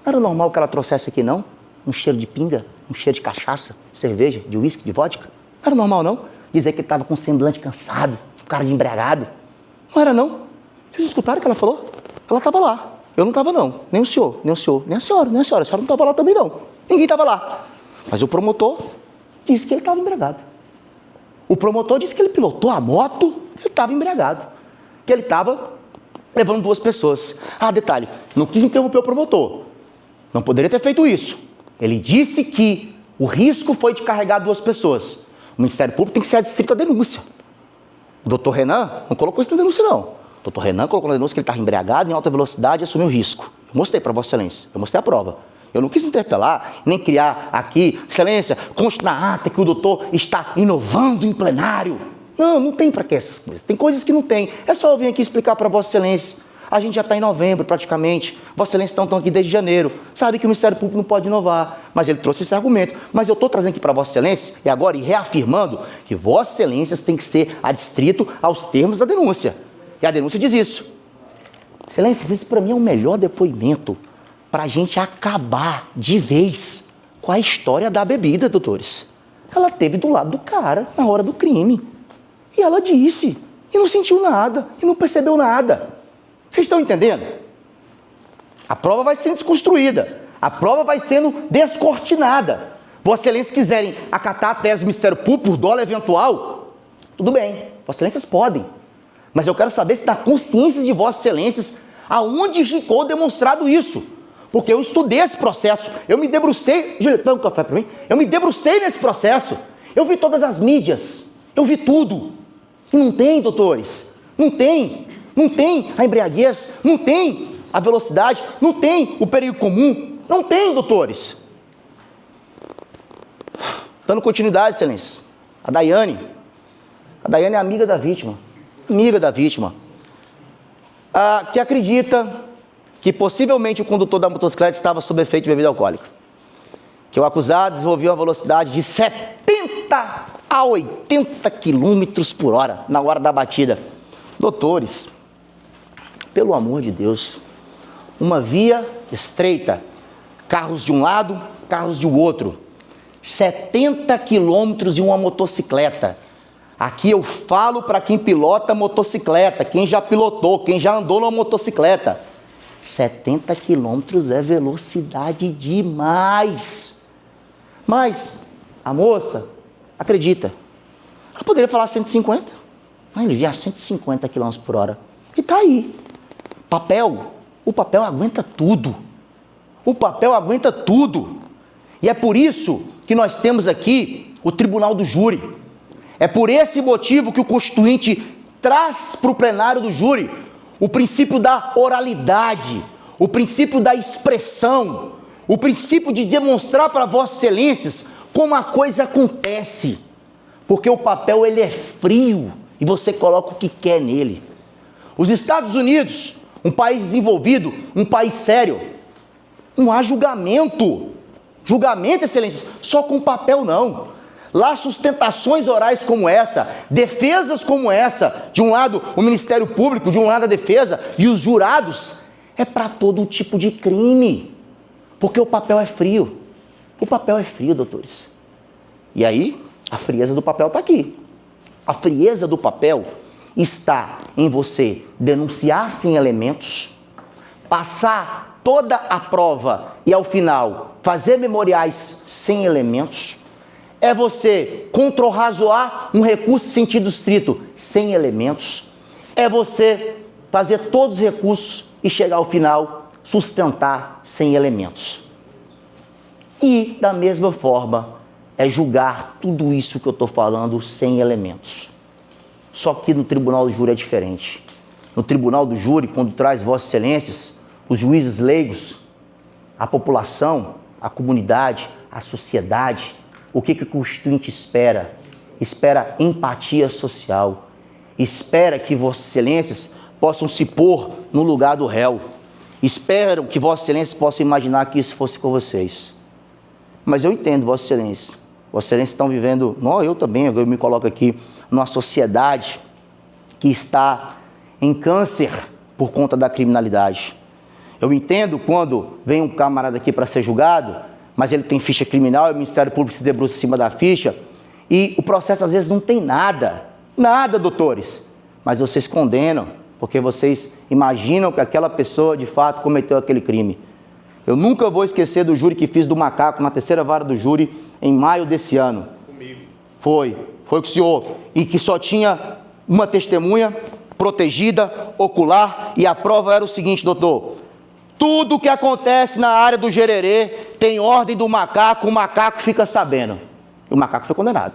Não era normal que ela trouxesse aqui, não? Um cheiro de pinga, um cheiro de cachaça, cerveja, de uísque, de vodka? Não era normal, não? Dizer que ele estava com um semblante cansado, um cara de embriagado. Não era, não? Vocês escutaram o que ela falou? Ela estava lá. Eu não estava, não. Nem o senhor, nem a senhora. A senhora não estava lá também, não. Ninguém estava lá. Mas o promotor disse que ele estava embriagado. O promotor disse que ele pilotou a moto, que ele estava embriagado. Que ele estava levando 2 pessoas. Detalhe, não quis interromper o promotor. Não poderia ter feito isso. Ele disse que o risco foi de carregar 2 pessoas. O Ministério Público tem que ser adstrito à denúncia. O doutor Renan não colocou isso na denúncia, não. O doutor Renan colocou na denúncia que ele estava embriagado, em alta velocidade, e assumiu o risco. Eu mostrei para Vossa Excelência, eu mostrei a prova. Eu não quis interpelar, nem criar aqui, Excelência, conste na ata que o doutor está inovando em plenário. Não tem para que essas coisas. Tem coisas que não tem. É só eu vir aqui explicar para Vossa Excelência. A gente já está em novembro, praticamente. Vossa Excelência estão aqui desde janeiro. Sabe que o Ministério Público não pode inovar. Mas ele trouxe esse argumento. Mas eu estou trazendo aqui para Vossa Excelência, e agora reafirmando, que Vossa Excelências tem que ser adstrito aos termos da denúncia. E a denúncia diz isso. Excelências, esse para mim é o melhor depoimento para a gente acabar de vez com a história da bebida, doutores. Ela esteve do lado do cara na hora do crime. E ela disse. E não sentiu nada. E não percebeu nada. Vocês estão entendendo? A prova vai sendo desconstruída. A prova vai sendo descortinada. Vossa Excelência quiserem acatar a tese do Ministério Público por dolo eventual, tudo bem. Vossa Excelências podem. Mas eu quero saber se na consciência de Vossas Excelências, aonde ficou demonstrado isso. Porque eu estudei esse processo, eu me debrucei... Júlia, dá um café para mim? Eu me debrucei nesse processo. Eu vi todas as mídias, eu vi tudo. E não tem, doutores, não tem a embriaguez, não tem a velocidade, não tem o perigo comum, não tem, doutores. Dando continuidade, Excelência, a Daiane é amiga da vítima, que acredita que possivelmente o condutor da motocicleta estava sob efeito de bebida alcoólica, que o acusado desenvolveu uma velocidade de 70 a 80 quilômetros por hora na hora da batida. Doutores, pelo amor de Deus, uma via estreita, carros de um lado, carros de outro. 70 quilômetros em uma motocicleta. Aqui eu falo para quem pilota motocicleta, quem já pilotou, quem já andou numa motocicleta. 70 quilômetros é velocidade demais. Mas a moça, acredita, ela poderia falar 150, mas ele via 150 km por hora. E tá aí. O papel aguenta tudo. O papel aguenta tudo. E é por isso que nós temos aqui o Tribunal do Júri. É por esse motivo que o Constituinte traz para o plenário do júri o princípio da oralidade, o princípio da expressão, o princípio de demonstrar para Vossas Excelências como a coisa acontece. Porque o papel ele é frio e você coloca o que quer nele. Os Estados Unidos, um país desenvolvido, um país sério, não há julgamento. Julgamento, Excelência, só com papel não. Lá sustentações orais como essa, defesas como essa, de um lado o Ministério Público, de um lado a defesa, e os jurados, é para todo tipo de crime. Porque o papel é frio. O papel é frio, doutores. E aí, a frieza do papel está aqui. A frieza do papel está em você denunciar sem elementos, passar toda a prova e, ao final, fazer memoriais sem elementos. É você contra-razoar um recurso em sentido estrito sem elementos. É você fazer todos os recursos e chegar ao final, sustentar sem elementos. E, da mesma forma, é julgar tudo isso que eu estou falando sem elementos. Só que no Tribunal do Júri é diferente. No Tribunal do Júri, quando traz Vossas Excelências, os juízes leigos, a população, a comunidade, a sociedade, o que o Constituinte espera? Espera empatia social. Espera que Vossas Excelências possam se pôr no lugar do réu. Esperam que Vossas Excelências possam imaginar que isso fosse com vocês. Mas eu entendo, Vossas Excelências. Vossas Excelências estão vivendo, eu também, eu me coloco aqui, numa sociedade que está em câncer por conta da criminalidade. Eu entendo quando vem um camarada aqui para ser julgado, mas ele tem ficha criminal, e o Ministério Público se debruça em cima da ficha, e o processo às vezes não tem nada, doutores, mas vocês condenam, porque vocês imaginam que aquela pessoa de fato cometeu aquele crime. Eu nunca vou esquecer do júri que fiz do macaco na terceira vara do júri em maio desse ano. Comigo. Foi com o senhor, e que só tinha uma testemunha protegida, ocular, e a prova era o seguinte, doutor: tudo que acontece na área do Gererê tem ordem do macaco, o macaco fica sabendo. E o macaco foi condenado.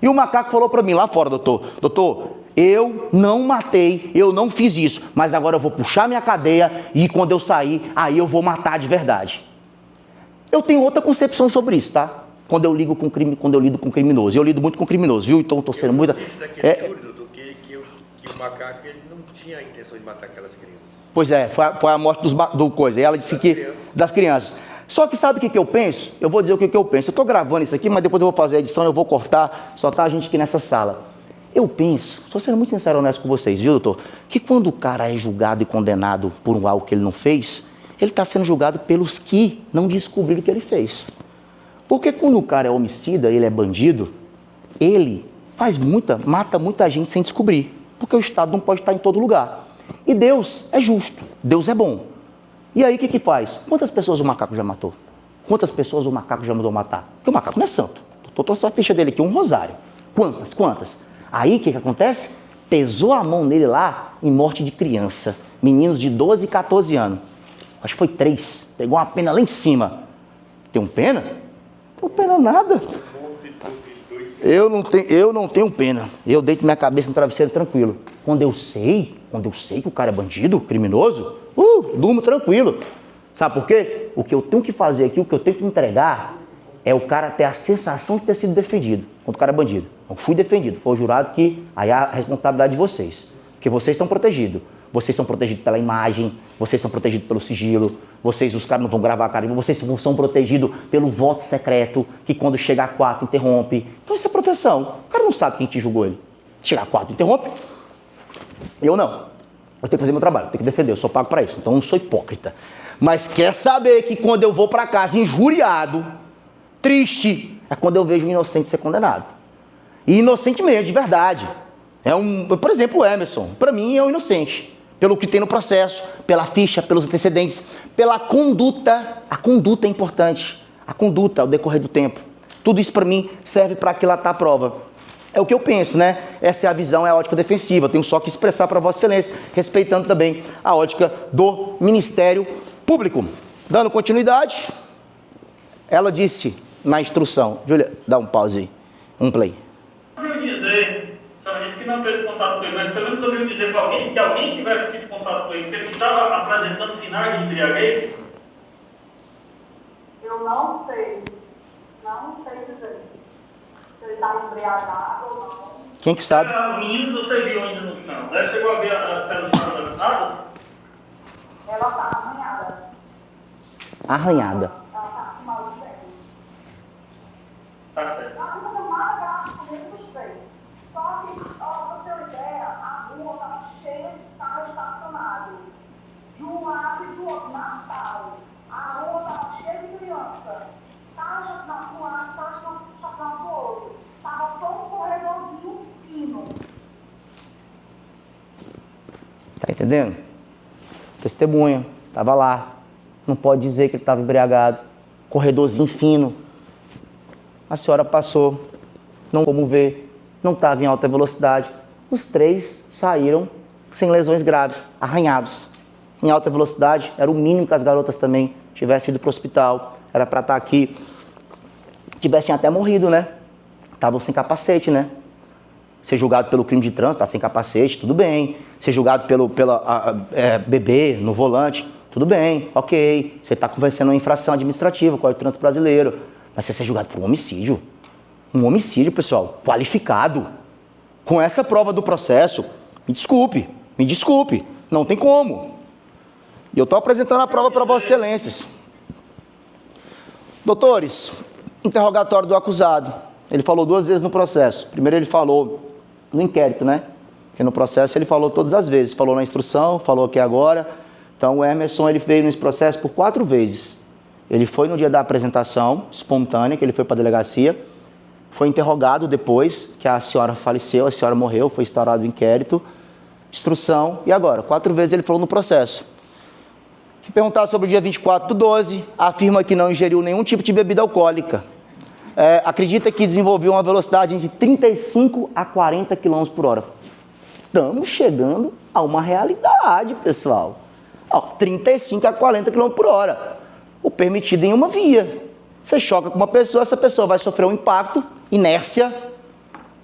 E o macaco falou para mim lá fora, doutor, eu não matei, eu não fiz isso, mas agora eu vou puxar minha cadeia e quando eu sair, aí eu vou matar de verdade. Eu tenho outra concepção sobre isso, tá? Quando eu lido com criminoso. Eu lido muito com criminoso, viu? Então estou sendo muito... Isso daquele júri, doutor, que o macaco ele não tinha a intenção de matar aquelas crianças. Pois é, foi a morte do coisa. E ela disse das crianças. Só que sabe o que eu penso? Eu vou dizer o que eu penso. Eu estou gravando isso aqui, mas depois eu vou fazer a edição, eu vou cortar, só tá a gente aqui nessa sala. Eu penso, estou sendo muito sincero e honesto com vocês, viu, doutor? Que quando o cara é julgado e condenado por algo que ele não fez, ele está sendo julgado pelos que não descobriram o que ele fez. Porque quando o cara é homicida, ele é bandido, ele mata muita gente sem descobrir. Porque o Estado não pode estar em todo lugar. E Deus é justo, Deus é bom. E aí o que faz? Quantas pessoas o macaco já matou? Quantas pessoas o macaco já mandou matar? Porque o macaco não é santo. Estou só a ficha dele aqui, um rosário. Quantas? Aí o que acontece? Pesou a mão nele lá em morte de criança. Meninos de 12 e 14 anos. Acho que foi 3. Pegou uma pena lá em cima. Tem pena? Não tem pena nada. Eu não tenho pena. Eu deito minha cabeça no travesseiro tranquilo. Quando eu sei que o cara é bandido, criminoso, durmo tranquilo. Sabe por quê? O que eu tenho que fazer aqui, o que eu tenho que entregar, é o cara ter a sensação de ter sido defendido, quando o cara é bandido. Não fui defendido, foi o jurado que, aí a responsabilidade de vocês. Porque vocês estão protegidos. Vocês são protegidos pela imagem, vocês são protegidos pelo sigilo, os caras não vão gravar a cara, vocês são protegidos pelo voto secreto, que quando chegar a 4 interrompe. Então isso é proteção. O cara não sabe quem te julgou ele. Chegar a 4 interrompe. Eu não. Eu tenho que fazer meu trabalho, eu tenho que defender, eu sou pago para isso, então eu não sou hipócrita. Mas quer saber que quando eu vou para casa injuriado, triste, é quando eu vejo um inocente ser condenado. E inocente mesmo, de verdade. Por exemplo, o Emerson, para mim é um inocente. Pelo que tem no processo, pela ficha, pelos antecedentes, pela conduta. A conduta é importante. A conduta ao decorrer do tempo. Tudo isso para mim serve para aquilatar a prova. É o que eu penso, né? Essa é a visão, é a ótica defensiva. Eu tenho só que expressar para Vossa Excelência, respeitando também a ótica do Ministério Público. Dando continuidade, ela disse na instrução. Júlia, dá um pause aí, um play. Eu dizer, a senhora disse que não teve contato com ele, mas pelo menos eu ouviu dizer para alguém que alguém tivesse tido contato com ele, se ele estava apresentando sinais de embriaguez? Eu não sei. Não sei dizer. Se ele está embriagado ou não. Quem que sabe? O menino você viu ainda no chão. Ela chegou a ver a célula arranhada? Ela está arranhada. Arranhada. Ela está com mal de pele. Tá certo. Ela não tem nada grave comigo dos três. Só que, pra você ter ideia, a rua está cheia de carros estacionados. De um lado e do outro, Natal. A rua estava cheia de criança. Carros na rua, carros chapando do outro. Estava só um corredorzinho fino. Tá entendendo? Testemunha, estava lá. Não pode dizer que ele estava embriagado. Corredorzinho fino. A senhora passou, não como ver, não estava em alta velocidade. Os três saíram sem lesões graves, arranhados. Em alta velocidade, era o mínimo que as garotas também tivessem ido para o hospital. Era para estar aqui. Tivessem até morrido, né? Estavam sem capacete, né? Ser julgado pelo crime de trânsito, tá sem capacete, tudo bem. Ser julgado beber no volante, tudo bem, ok. Você está cometendo uma infração administrativa, Código de Trânsito Brasileiro. Mas você ser julgado por um homicídio. Um homicídio, pessoal, qualificado. Com essa prova do processo, me desculpe, não tem como. E eu estou apresentando a prova para Vossas Excelências. Doutores, interrogatório do acusado. Ele falou 2 vezes no processo. Primeiro ele falou no inquérito, né? Porque no processo ele falou todas as vezes. Falou na instrução, falou aqui agora. Então o Emerson ele veio nesse processo por 4 vezes. Ele foi no dia da apresentação espontânea, que ele foi para a delegacia. Foi interrogado depois que a senhora faleceu, a senhora morreu, foi instaurado o inquérito. Instrução. E agora? 4 vezes ele falou no processo. Que perguntar sobre o dia 24/12, afirma que não ingeriu nenhum tipo de bebida alcoólica. Acredita que desenvolveu uma velocidade de 35 a 40 km por hora. Estamos chegando a uma realidade, pessoal. 35 a 40 km por hora. O permitido em uma via. Você choca com uma pessoa, essa pessoa vai sofrer um impacto, inércia.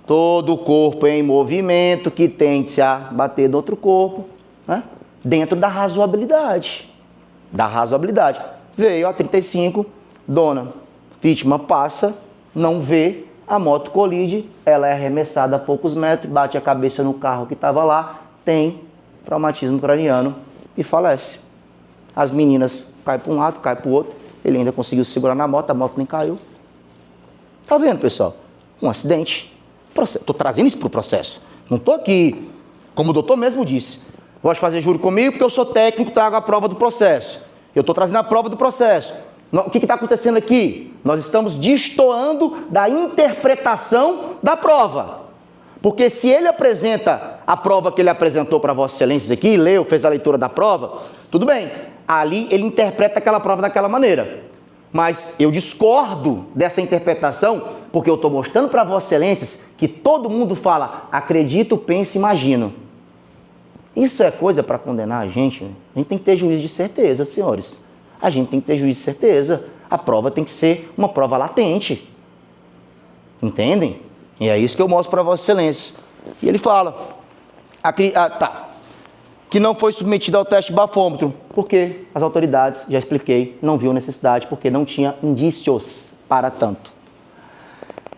Todo o corpo em movimento que tende a bater no outro corpo, né? Dentro da razoabilidade. Veio a 35, dona vítima passa, não vê, a moto colide, ela é arremessada a poucos metros, bate a cabeça no carro que estava lá, tem traumatismo craniano e falece. As meninas caem para um lado, caem para o outro, ele ainda conseguiu segurar na moto, a moto nem caiu. Tá vendo, pessoal? Um acidente. Estou trazendo isso para o processo. Não estou aqui, como o doutor mesmo disse, gosto de fazer júri comigo porque eu sou técnico, trago a prova do processo. Eu estou trazendo a prova do processo. O que está acontecendo aqui? Nós estamos destoando da interpretação da prova. Porque se ele apresenta a prova que ele apresentou para Vossas Excelências aqui, leu, fez a leitura da prova, tudo bem. Ali ele interpreta aquela prova daquela maneira. Mas eu discordo dessa interpretação porque eu estou mostrando para Vossas Excelências que todo mundo fala acredito, penso, imagino. Isso é coisa para condenar a gente, né? A gente tem que ter juízo de certeza, senhores. A gente tem que ter juízo de certeza. A prova tem que ser uma prova latente. Entendem? E é isso que eu mostro para Vossa Excelência. E ele fala que não foi submetido ao teste de bafômetro, porque as autoridades, já expliquei, não viu necessidade, porque não tinha indícios para tanto.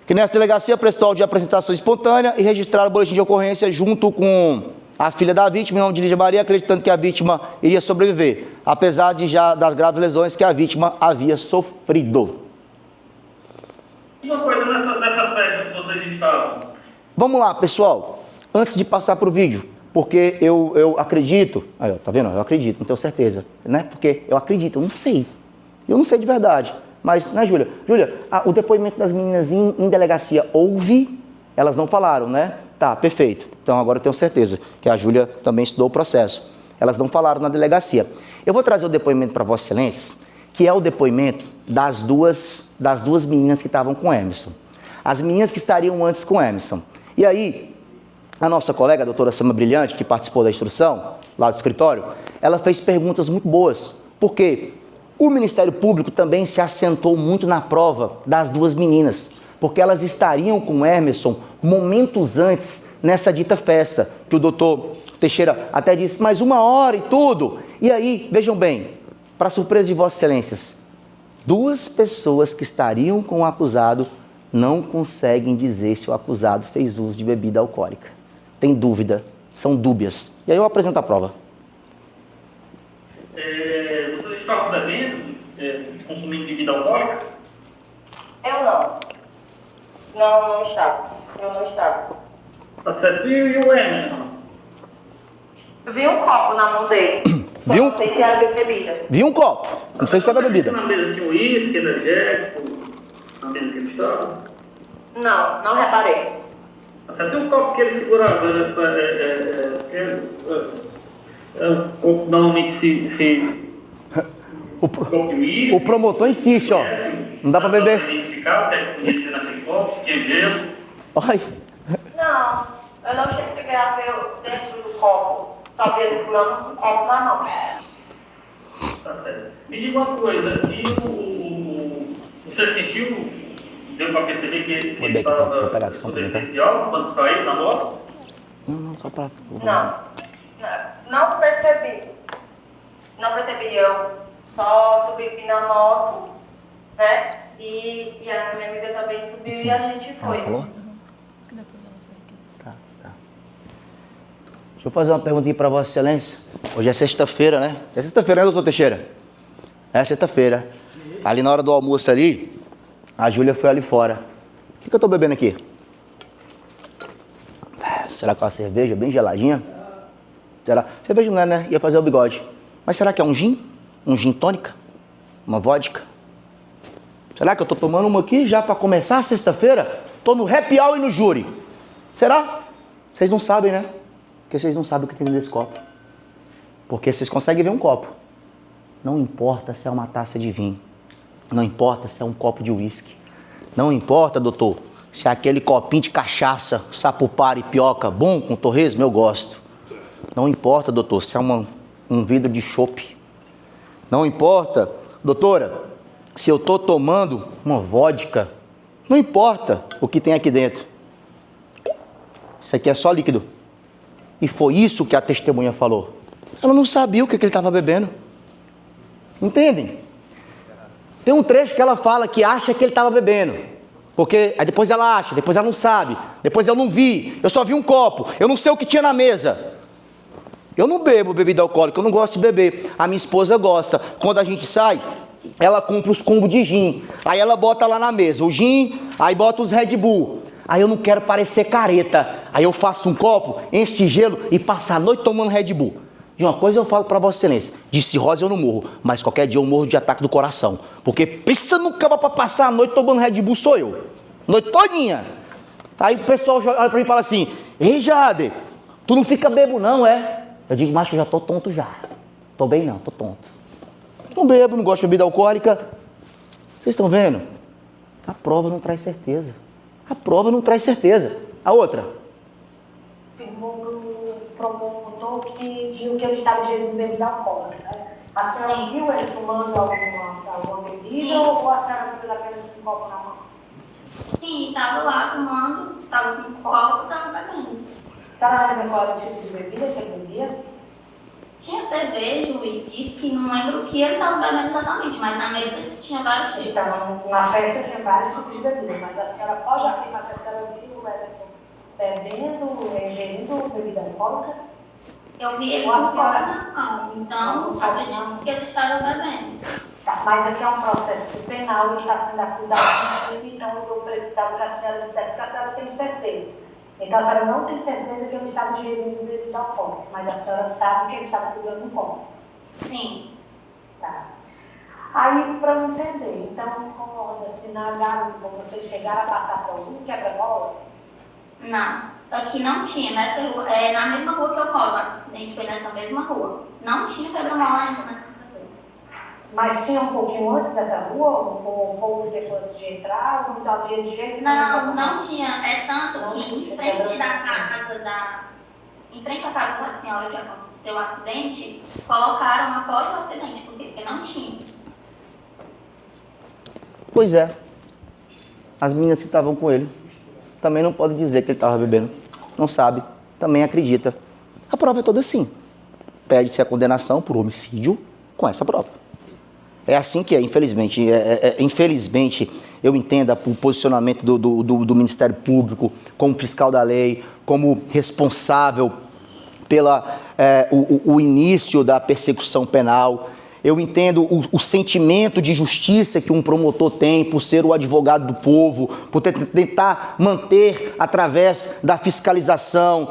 Que nessa delegacia prestou de apresentação espontânea e registraram o boletim de ocorrência junto com a filha da vítima, em nome de Lídia Maria, acreditando que a vítima iria sobreviver, apesar das graves lesões que a vítima havia sofrido. E uma coisa nessa festa que vocês estavam? Vamos lá, pessoal. Antes de passar para o vídeo, porque eu acredito... Aí, ó, tá vendo? Eu acredito, não tenho certeza. Né? Porque eu acredito, eu não sei. Eu não sei de verdade. Mas, né, Júlia? Júlia, o depoimento das meninas em delegacia houve, elas não falaram, né? Tá, perfeito. Então agora eu tenho certeza que a Júlia também estudou o processo. Elas não falaram na delegacia. Eu vou trazer o depoimento para Vossa Excelência, que é o depoimento das duas meninas que estavam com Emerson. As meninas que estariam antes com Emerson. E aí, a nossa colega, a doutora Sama Brilhante, que participou da instrução, lá do escritório, ela fez perguntas muito boas. Por quê? O Ministério Público também se assentou muito na prova das duas meninas, porque elas estariam com Emerson momentos antes nessa dita festa, que o doutor Teixeira até disse, mais 1 hora e tudo. E aí, vejam bem, para surpresa de Vossas Excelências, 2 pessoas que estariam com o acusado não conseguem dizer se o acusado fez uso de bebida alcoólica. Tem dúvida, são dúbias. E aí eu apresento a prova. Vocês estavam bebendo, consumindo bebida alcoólica? Eu não. Não estava. Eu não estava. Tá certo. E o Emerson? Vi um copo na mão dele. Viu? Não sei se era bebida. Vi um copo, não sei se era bebida. Na mesa tinha uísque, energético, na mesa que ele estava? Não, não reparei. Tá certo. E o copo que ele segurava? Normalmente se copo de uísque. O promotor insiste, ó. Não dá pra beber. Identificar até que podia ter naquele copo, se tinha gelo. Ai. Não, eu não cheguei a ver dentro do copo. Só vi ele segurando um copo na mão. Tá certo. Me diga uma coisa, você sentiu, deu pra perceber que ele estava superficial quando saiu na moto? Não, só pra... Não percebi. Não percebi, eu só subi na moto, né? E a minha amiga também subiu e a gente foi. Falou? Tá. Deixa eu fazer uma pergunta aqui para Vossa Excelência. Hoje é sexta-feira, né? É sexta-feira, né, doutor Teixeira? É sexta-feira. Ali na hora do almoço ali, a Júlia foi ali fora. O que eu tô bebendo aqui? Será que é uma cerveja bem geladinha? Será? Cerveja não é, né? Ia fazer o bigode. Mas será que é um gin? Um gin tônica? Uma vodka? Será que eu tô tomando uma aqui já para começar a sexta-feira? Tô no happy hour e no júri. Será? Vocês não sabem, né? Porque vocês não sabem o que tem dentro desse copo. Porque vocês conseguem ver um copo. Não importa se é uma taça de vinho. Não importa se é um copo de uísque. Não importa, doutor, se é aquele copinho de cachaça, sapupara e pioca bom com torresmo, eu gosto. Não importa, doutor, se é um vidro de chopp. Não importa, doutora, se eu tô tomando uma vodka. Não importa o que tem aqui dentro. Isso aqui é só líquido. E foi isso que a testemunha falou. Ela não sabia o que ele estava bebendo. Entendem? Tem um trecho que ela fala que acha que ele estava bebendo. Porque aí depois ela acha, depois ela não sabe. Depois eu não vi, eu só vi um copo. Eu não sei o que tinha na mesa. Eu não bebo bebida alcoólica, eu não gosto de beber. A minha esposa gosta. Quando a gente sai, ela compra os combos de gin. Aí ela bota lá na mesa o gin, aí bota os Red Bull. Aí eu não quero parecer careta. Aí eu faço um copo, encho de gelo e passo a noite tomando Red Bull. De uma coisa eu falo para Vossa Excelência, de cirrose eu não morro, mas qualquer dia eu morro de ataque do coração. Porque pensa no cabo para passar a noite tomando Red Bull sou eu. Noite todinha. Aí o pessoal olha para mim e fala assim, ei Jade, tu não fica bebo não, é? Eu digo, mas que eu já tô tonto já. Tô bem não, tô tonto. Não bebo, não gosto de bebida alcoólica. Vocês estão vendo? A prova não traz certeza. A prova não traz certeza. A outra? O promotor que viu que ele estava ingerindo bebida alcoólica, né? A senhora viu ele tomando alguma bebida ou a senhora viu apenas com um copo na mão? Sim, estava lá tomando, estava com copo, estava bebendo. A senhora lembra qual era o tipo de bebida que ele bebia? Tinha cerveja, uísque, não lembro o que ele estava bebendo exatamente, mas na mesa tinha vários tipos. Então, na festa tinha vários tipos de bebida, mas a senhora pode afirmar que a senhora viu o Everson bebendo, ingerindo bebida alcoólica? Eu vi ele com copo na mão, então acredito que ele estava bebendo. Tá, mas aqui é um processo penal, ele está sendo acusado de crime, então eu precisava que a senhora dissesse que a senhora tem certeza. Então a senhora não tem certeza que ele estava ingerindo bebida alcoólica, mas a senhora sabe que ele estava segurando um copo. Sim. Tá. Aí, para eu entender, então, como assim, na garupa, vocês chegaram a passar por algum quebra-mola? Não, aqui não tinha, nessa rua, na mesma rua que eu moro, o acidente foi nessa mesma rua. Não tinha quebra-mola ainda nessa rua. Mas tinha um pouquinho antes dessa rua, um pouco depois de entrar, ou não havia de jeito nenhum? Não tinha, tanto que em frente à casa da senhora que aconteceu o acidente, colocaram após o acidente, porque não tinha. Pois é. As meninas que estavam com ele também não podem dizer que ele estava bebendo. Não sabe, também acredita. A prova é toda assim. Pede-se a condenação por homicídio com essa prova. É assim que é, infelizmente. Infelizmente, eu entendo o posicionamento do Ministério Público como fiscal da lei, como responsável o início da persecução penal. Eu entendo o sentimento de justiça que um promotor tem por ser o advogado do povo, por tentar manter através da fiscalização,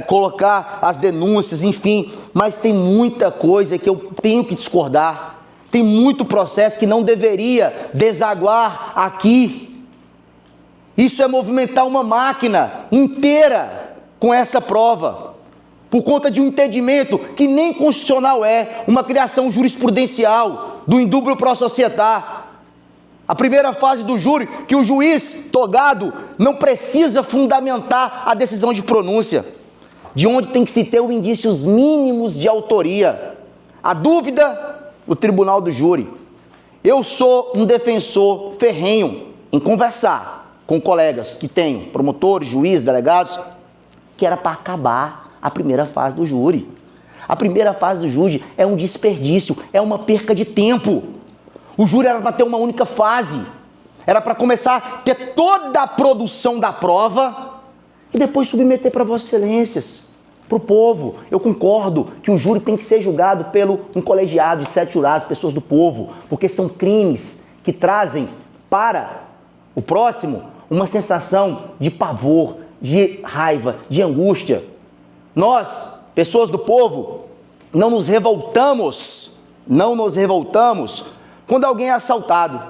colocar as denúncias, enfim. Mas tem muita coisa que eu tenho que discordar. Tem muito processo que não deveria desaguar aqui. Isso é movimentar uma máquina inteira com essa prova, por conta de um entendimento que nem constitucional uma criação jurisprudencial do indúbio pro societá. A primeira fase do júri, que o juiz togado não precisa fundamentar a decisão de pronúncia, de onde tem que se ter os indícios mínimos de autoria. A dúvida, o tribunal do júri. Eu sou um defensor ferrenho em conversar com colegas que tenho, promotores, juízes, delegados, que era para acabar a primeira fase do júri. A primeira fase do júri é um desperdício, é uma perca de tempo. O júri era para ter uma única fase. Era para começar a ter toda a produção da prova e depois submeter para Vossas Excelências, para o povo. Eu concordo que o júri tem que ser julgado pelo um colegiado de 7 jurados, pessoas do povo, porque são crimes que trazem para o próximo uma sensação de pavor, de raiva, de angústia. Nós, pessoas do povo, não nos revoltamos quando alguém é assaltado.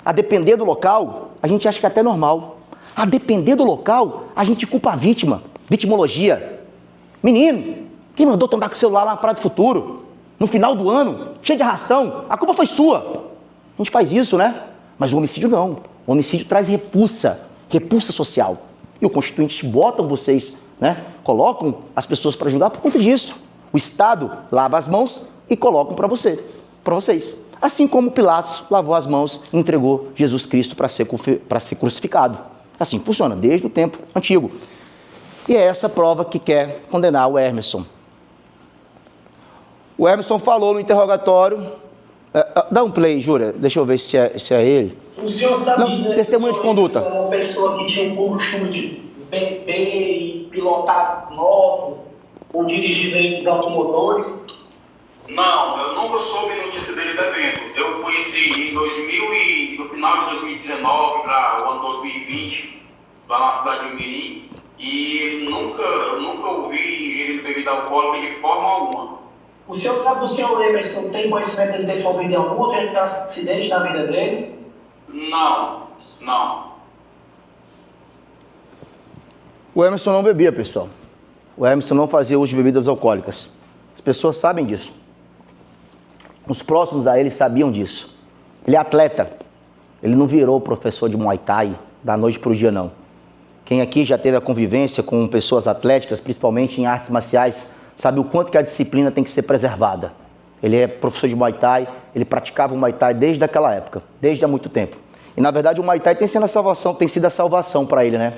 A depender do local, a gente acha que é até normal. A depender do local, a gente culpa a vítima, vitimologia. Menino, quem mandou tu andar com o celular lá na Praia do Futuro, no final do ano, cheio de arrastão, a culpa foi sua. A gente faz isso, né? Mas o homicídio não. O homicídio traz repulsa social. E o Constituinte botam vocês, né? Colocam as pessoas para julgar por conta disso. O Estado lava as mãos e colocam para vocês. Assim como Pilatos lavou as mãos e entregou Jesus Cristo para ser crucificado. Assim funciona desde o tempo antigo. E é essa prova que quer condenar o Emerson. O Emerson falou no interrogatório... dá um play, Júlia, deixa eu ver se é ele. O senhor sabe dizer testemunho de conduta. É uma pessoa que tinha o costume de beber e pilotar moto ou dirigir veículos automotores? Não, eu nunca soube notícia dele bebendo. Eu conheci no final de 2019 para o ano 2020, lá na cidade de Umirim, e eu nunca ouvi ingerindo bebida alcoólica de forma alguma. O senhor sabe do senhor Emerson tem conhecimento de ter se envolvido em algum outro acidente na vida dele? Não. O Emerson não bebia, pessoal. O Emerson não fazia uso de bebidas alcoólicas. As pessoas sabem disso. Os próximos a ele sabiam disso. Ele é atleta. Ele não virou professor de Muay Thai da noite para o dia, não. Quem aqui já teve a convivência com pessoas atléticas, principalmente em artes marciais, sabe o quanto que a disciplina tem que ser preservada. Ele é professor de Muay Thai, ele praticava o Muay Thai desde aquela época, desde há muito tempo. E na verdade o Muay Thai tem sido a salvação para ele, né?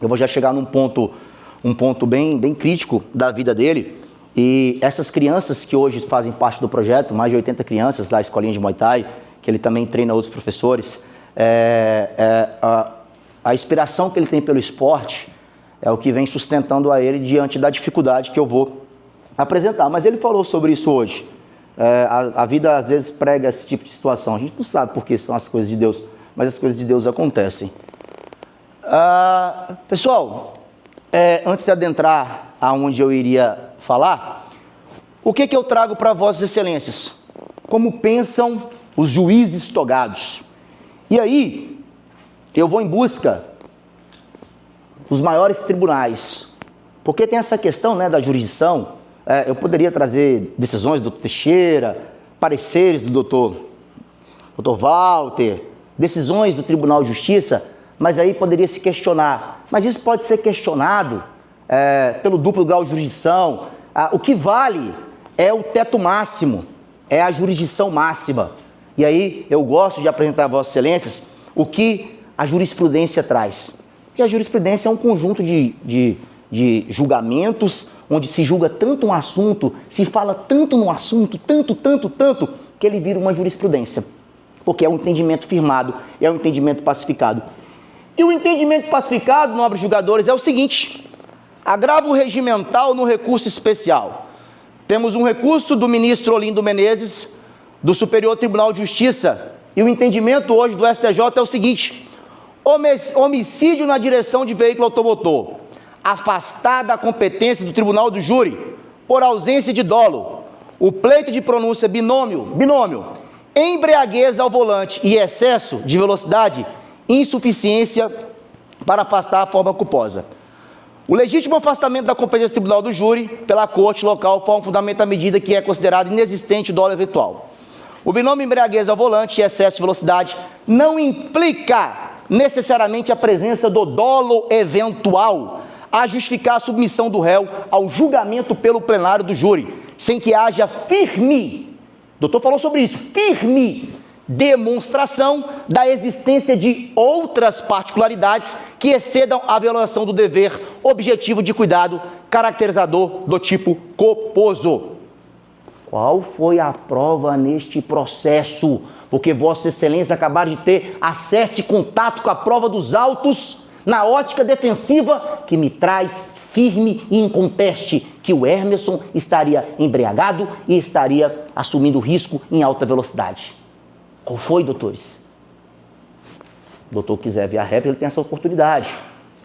Eu vou já chegar num ponto bem crítico da vida dele. E essas crianças que hoje fazem parte do projeto, mais de 80 crianças da escolinha de Muay Thai, que ele também treina outros professores, a inspiração que ele tem pelo esporte é o que vem sustentando a ele diante da dificuldade que eu vou apresentar. Mas ele falou sobre isso hoje. A vida às vezes prega esse tipo de situação. A gente não sabe por que são as coisas de Deus, mas as coisas de Deus acontecem. Pessoal, antes de adentrar aonde eu iria falar, o que eu trago para Vossas Excelências? como pensam os juízes togados. E aí, eu vou em busca dos maiores tribunais, porque tem essa questão, né, da jurisdição. Eu poderia trazer decisões do Teixeira, pareceres do doutor Walter, decisões do Tribunal de Justiça, mas aí poderia se questionar. Mas isso pode ser questionado pelo duplo grau de jurisdição. O que vale é o teto máximo, é a jurisdição máxima. E aí eu gosto de apresentar a Vossas Excelências o que a jurisprudência traz. E a jurisprudência é um conjunto de julgamentos, onde se julga tanto um assunto, se fala tanto no assunto, tanto, que ele vira uma jurisprudência. Porque é um entendimento firmado, é um entendimento pacificado. E o entendimento pacificado, nobres julgadores, é o seguinte: agravo regimental no recurso especial. Temos um recurso do ministro Olindo Menezes, do Superior Tribunal de Justiça, e o entendimento hoje do STJ é o seguinte: homicídio na direção de veículo automotor, afastada a competência do tribunal do júri por ausência de dolo, o pleito de pronúncia binômio, embriaguez ao volante e excesso de velocidade, insuficiência para afastar a forma culposa. O legítimo afastamento da competência do tribunal do júri pela corte local forma fundamento à medida que é considerado inexistente dolo eventual. O binômio embriaguez ao volante e excesso de velocidade não implica necessariamente a presença do dolo eventual a justificar a submissão do réu ao julgamento pelo plenário do júri, sem que haja firme, o doutor falou sobre isso, firme demonstração da existência de outras particularidades que excedam a violação do dever objetivo de cuidado caracterizador do tipo culposo. Qual foi a prova neste processo? Porque Vossa Excelência acabaram de ter acesso e contato com a prova dos autos na ótica defensiva, que me traz firme e inconteste que o Hermeson estaria embriagado e estaria assumindo risco em alta velocidade. Qual foi, doutores? O doutor quiser ver a réplica, ele tem essa oportunidade.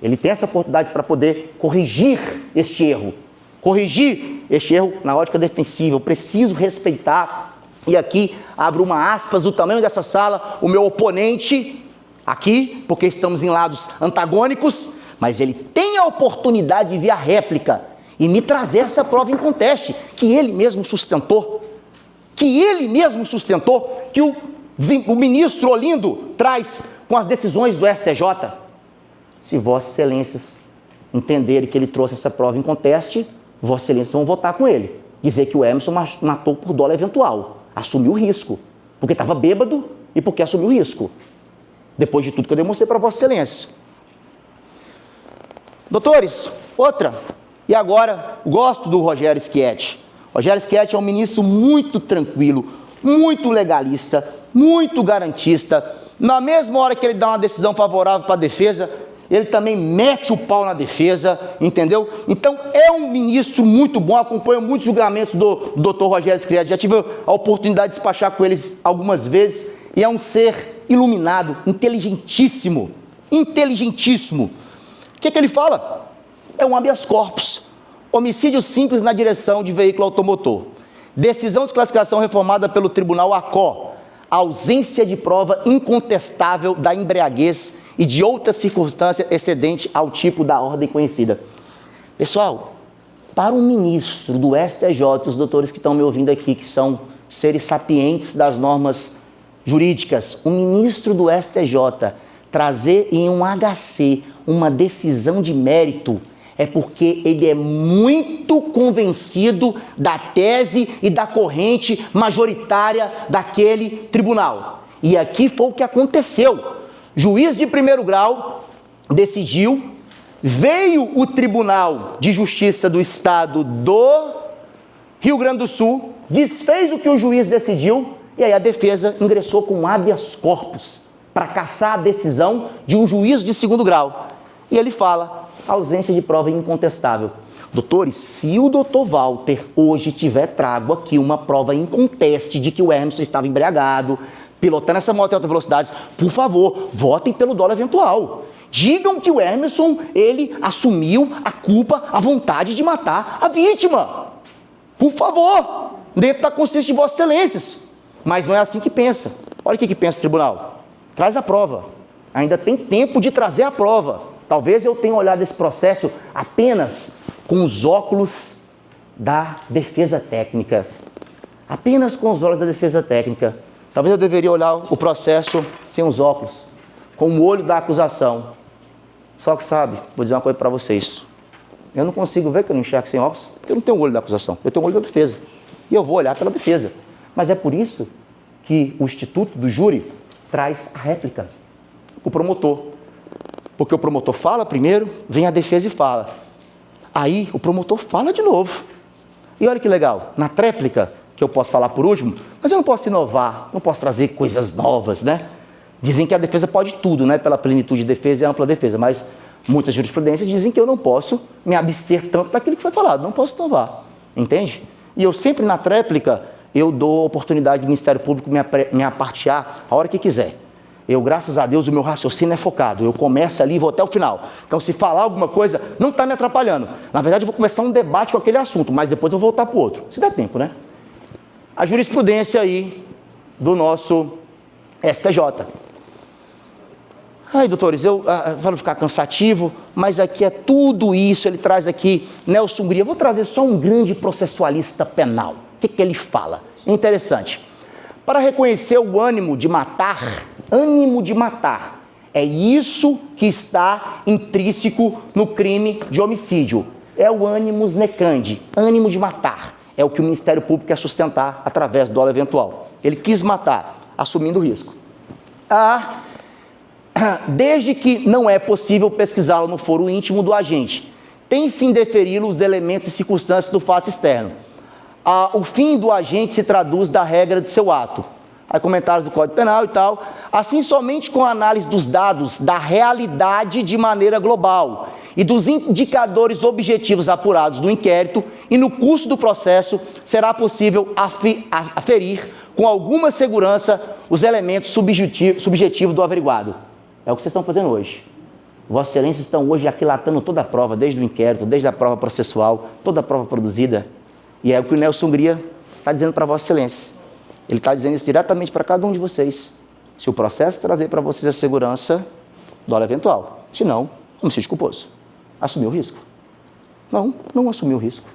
Ele tem essa oportunidade para poder corrigir este erro. Corrigir este erro na ótica defensiva. Eu preciso respeitar, e aqui abro uma aspas do tamanho dessa sala, o meu oponente, aqui, porque estamos em lados antagônicos, mas ele tem a oportunidade de ver a réplica e me trazer essa prova em conteste, que ele mesmo sustentou, que o ministro Olindo traz com as decisões do STJ. Se Vossas Excelências entenderem que ele trouxe essa prova em conteste, Vossas Excelências vão votar com ele. Dizer que o Hermeson matou por dolo eventual. Assumiu o risco. Porque estava bêbado e porque assumiu o risco. Depois de tudo que eu demonstrei para Vossa Excelência. Doutores, outra. E agora, gosto do Rogério Schietti. Rogério Schietti é um ministro muito tranquilo, muito legalista, muito garantista. Na mesma hora que ele dá uma decisão favorável para a defesa, ele também mete o pau na defesa, entendeu? Então, é um ministro muito bom, acompanho muitos julgamentos do doutor Rogério Schietti, já tive a oportunidade de despachar com eles algumas vezes, e é um ser iluminado, inteligentíssimo. O que ele fala? É um habeas corpus, homicídio simples na direção de veículo automotor, decisão de classificação reformada pelo Tribunal ACO, ausência de prova incontestável da embriaguez e de outra circunstância excedente ao tipo da ordem conhecida. Pessoal, para um ministro do STJ, os doutores que estão me ouvindo aqui, que são seres sapientes das normas jurídicas, um ministro do STJ trazer em um HC uma decisão de mérito é porque ele é muito convencido da tese e da corrente majoritária daquele tribunal. E aqui foi o que aconteceu. Juiz de primeiro grau decidiu, veio o Tribunal de Justiça do Estado do Rio Grande do Sul, desfez o que o juiz decidiu, e aí a defesa ingressou com habeas corpus para cassar a decisão de um juiz de segundo grau. E ele fala, ausência de prova incontestável. Doutores, se o doutor Walter hoje tiver trago aqui uma prova inconteste de que o Hermeson estava embriagado, pilotando essa moto em alta velocidade, por favor, votem pelo dolo eventual. Digam que o Hermeson, ele assumiu a culpa, a vontade de matar a vítima. Por favor, dentro da consciência de Vossas Excelências. Mas não é assim que pensa. Olha o que pensa o tribunal. Traz a prova. Ainda tem tempo de trazer a prova. Talvez eu tenha olhado esse processo apenas com os óculos da defesa técnica. Apenas com os olhos da defesa técnica. Talvez eu deveria olhar o processo sem os óculos, com o olho da acusação. Só que sabe, vou dizer uma coisa para vocês. Eu não consigo ver que eu não enxergo sem óculos, porque eu não tenho o olho da acusação, eu tenho o olho da defesa. E eu vou olhar pela defesa. Mas é por isso que o Instituto do Júri traz a réplica, o promotor. Porque o promotor fala primeiro, vem a defesa e fala. Aí o promotor fala de novo. E olha que legal, na tréplica, que eu posso falar por último, mas eu não posso inovar, não posso trazer coisas novas, né? Dizem que a defesa pode tudo, né? Pela plenitude de defesa e ampla defesa, mas muitas jurisprudências dizem que eu não posso me abster tanto daquilo que foi falado, não posso inovar, entende? E eu sempre na tréplica, eu dou a oportunidade do Ministério Público me apartear a hora que quiser. Eu, graças a Deus, o meu raciocínio é focado. Eu começo ali e vou até o final. Então, se falar alguma coisa, não está me atrapalhando. Na verdade, eu vou começar um debate com aquele assunto, mas depois eu vou voltar para o outro. Se der tempo, né? A jurisprudência aí do nosso STJ. Ai, doutores, para não ficar cansativo, mas aqui é tudo isso, ele traz aqui Nelson Hungria. Eu vou trazer só um grande processualista penal. O que ele fala? É interessante. Para reconhecer o ânimo de matar, é isso que está intrínseco no crime de homicídio. É o animus necandi, ânimo de matar. É o que o Ministério Público quer sustentar através do dolo eventual. Ele quis matar, assumindo o risco. Desde que não é possível pesquisá-lo no foro íntimo do agente, tem-se indeferi-lo os elementos e circunstâncias do fato externo. O fim do agente se traduz da regra de seu ato. Aí comentários do Código Penal e tal. Assim, somente com a análise dos dados da realidade de maneira global e dos indicadores objetivos apurados do inquérito e no curso do processo, será possível aferir com alguma segurança os elementos subjetivos do averiguado. É o que vocês estão fazendo hoje. Vossas Excelências estão hoje aquilatando toda a prova, desde o inquérito, desde a prova processual, toda a prova produzida. E é o que o Nelson Hungria está dizendo para Vossa Excelência. Ele está dizendo isso diretamente para cada um de vocês. Se o processo trazer para vocês a segurança, dolo eventual. Se não, homicídio culposo. Assumiu o risco? Não assumiu o risco.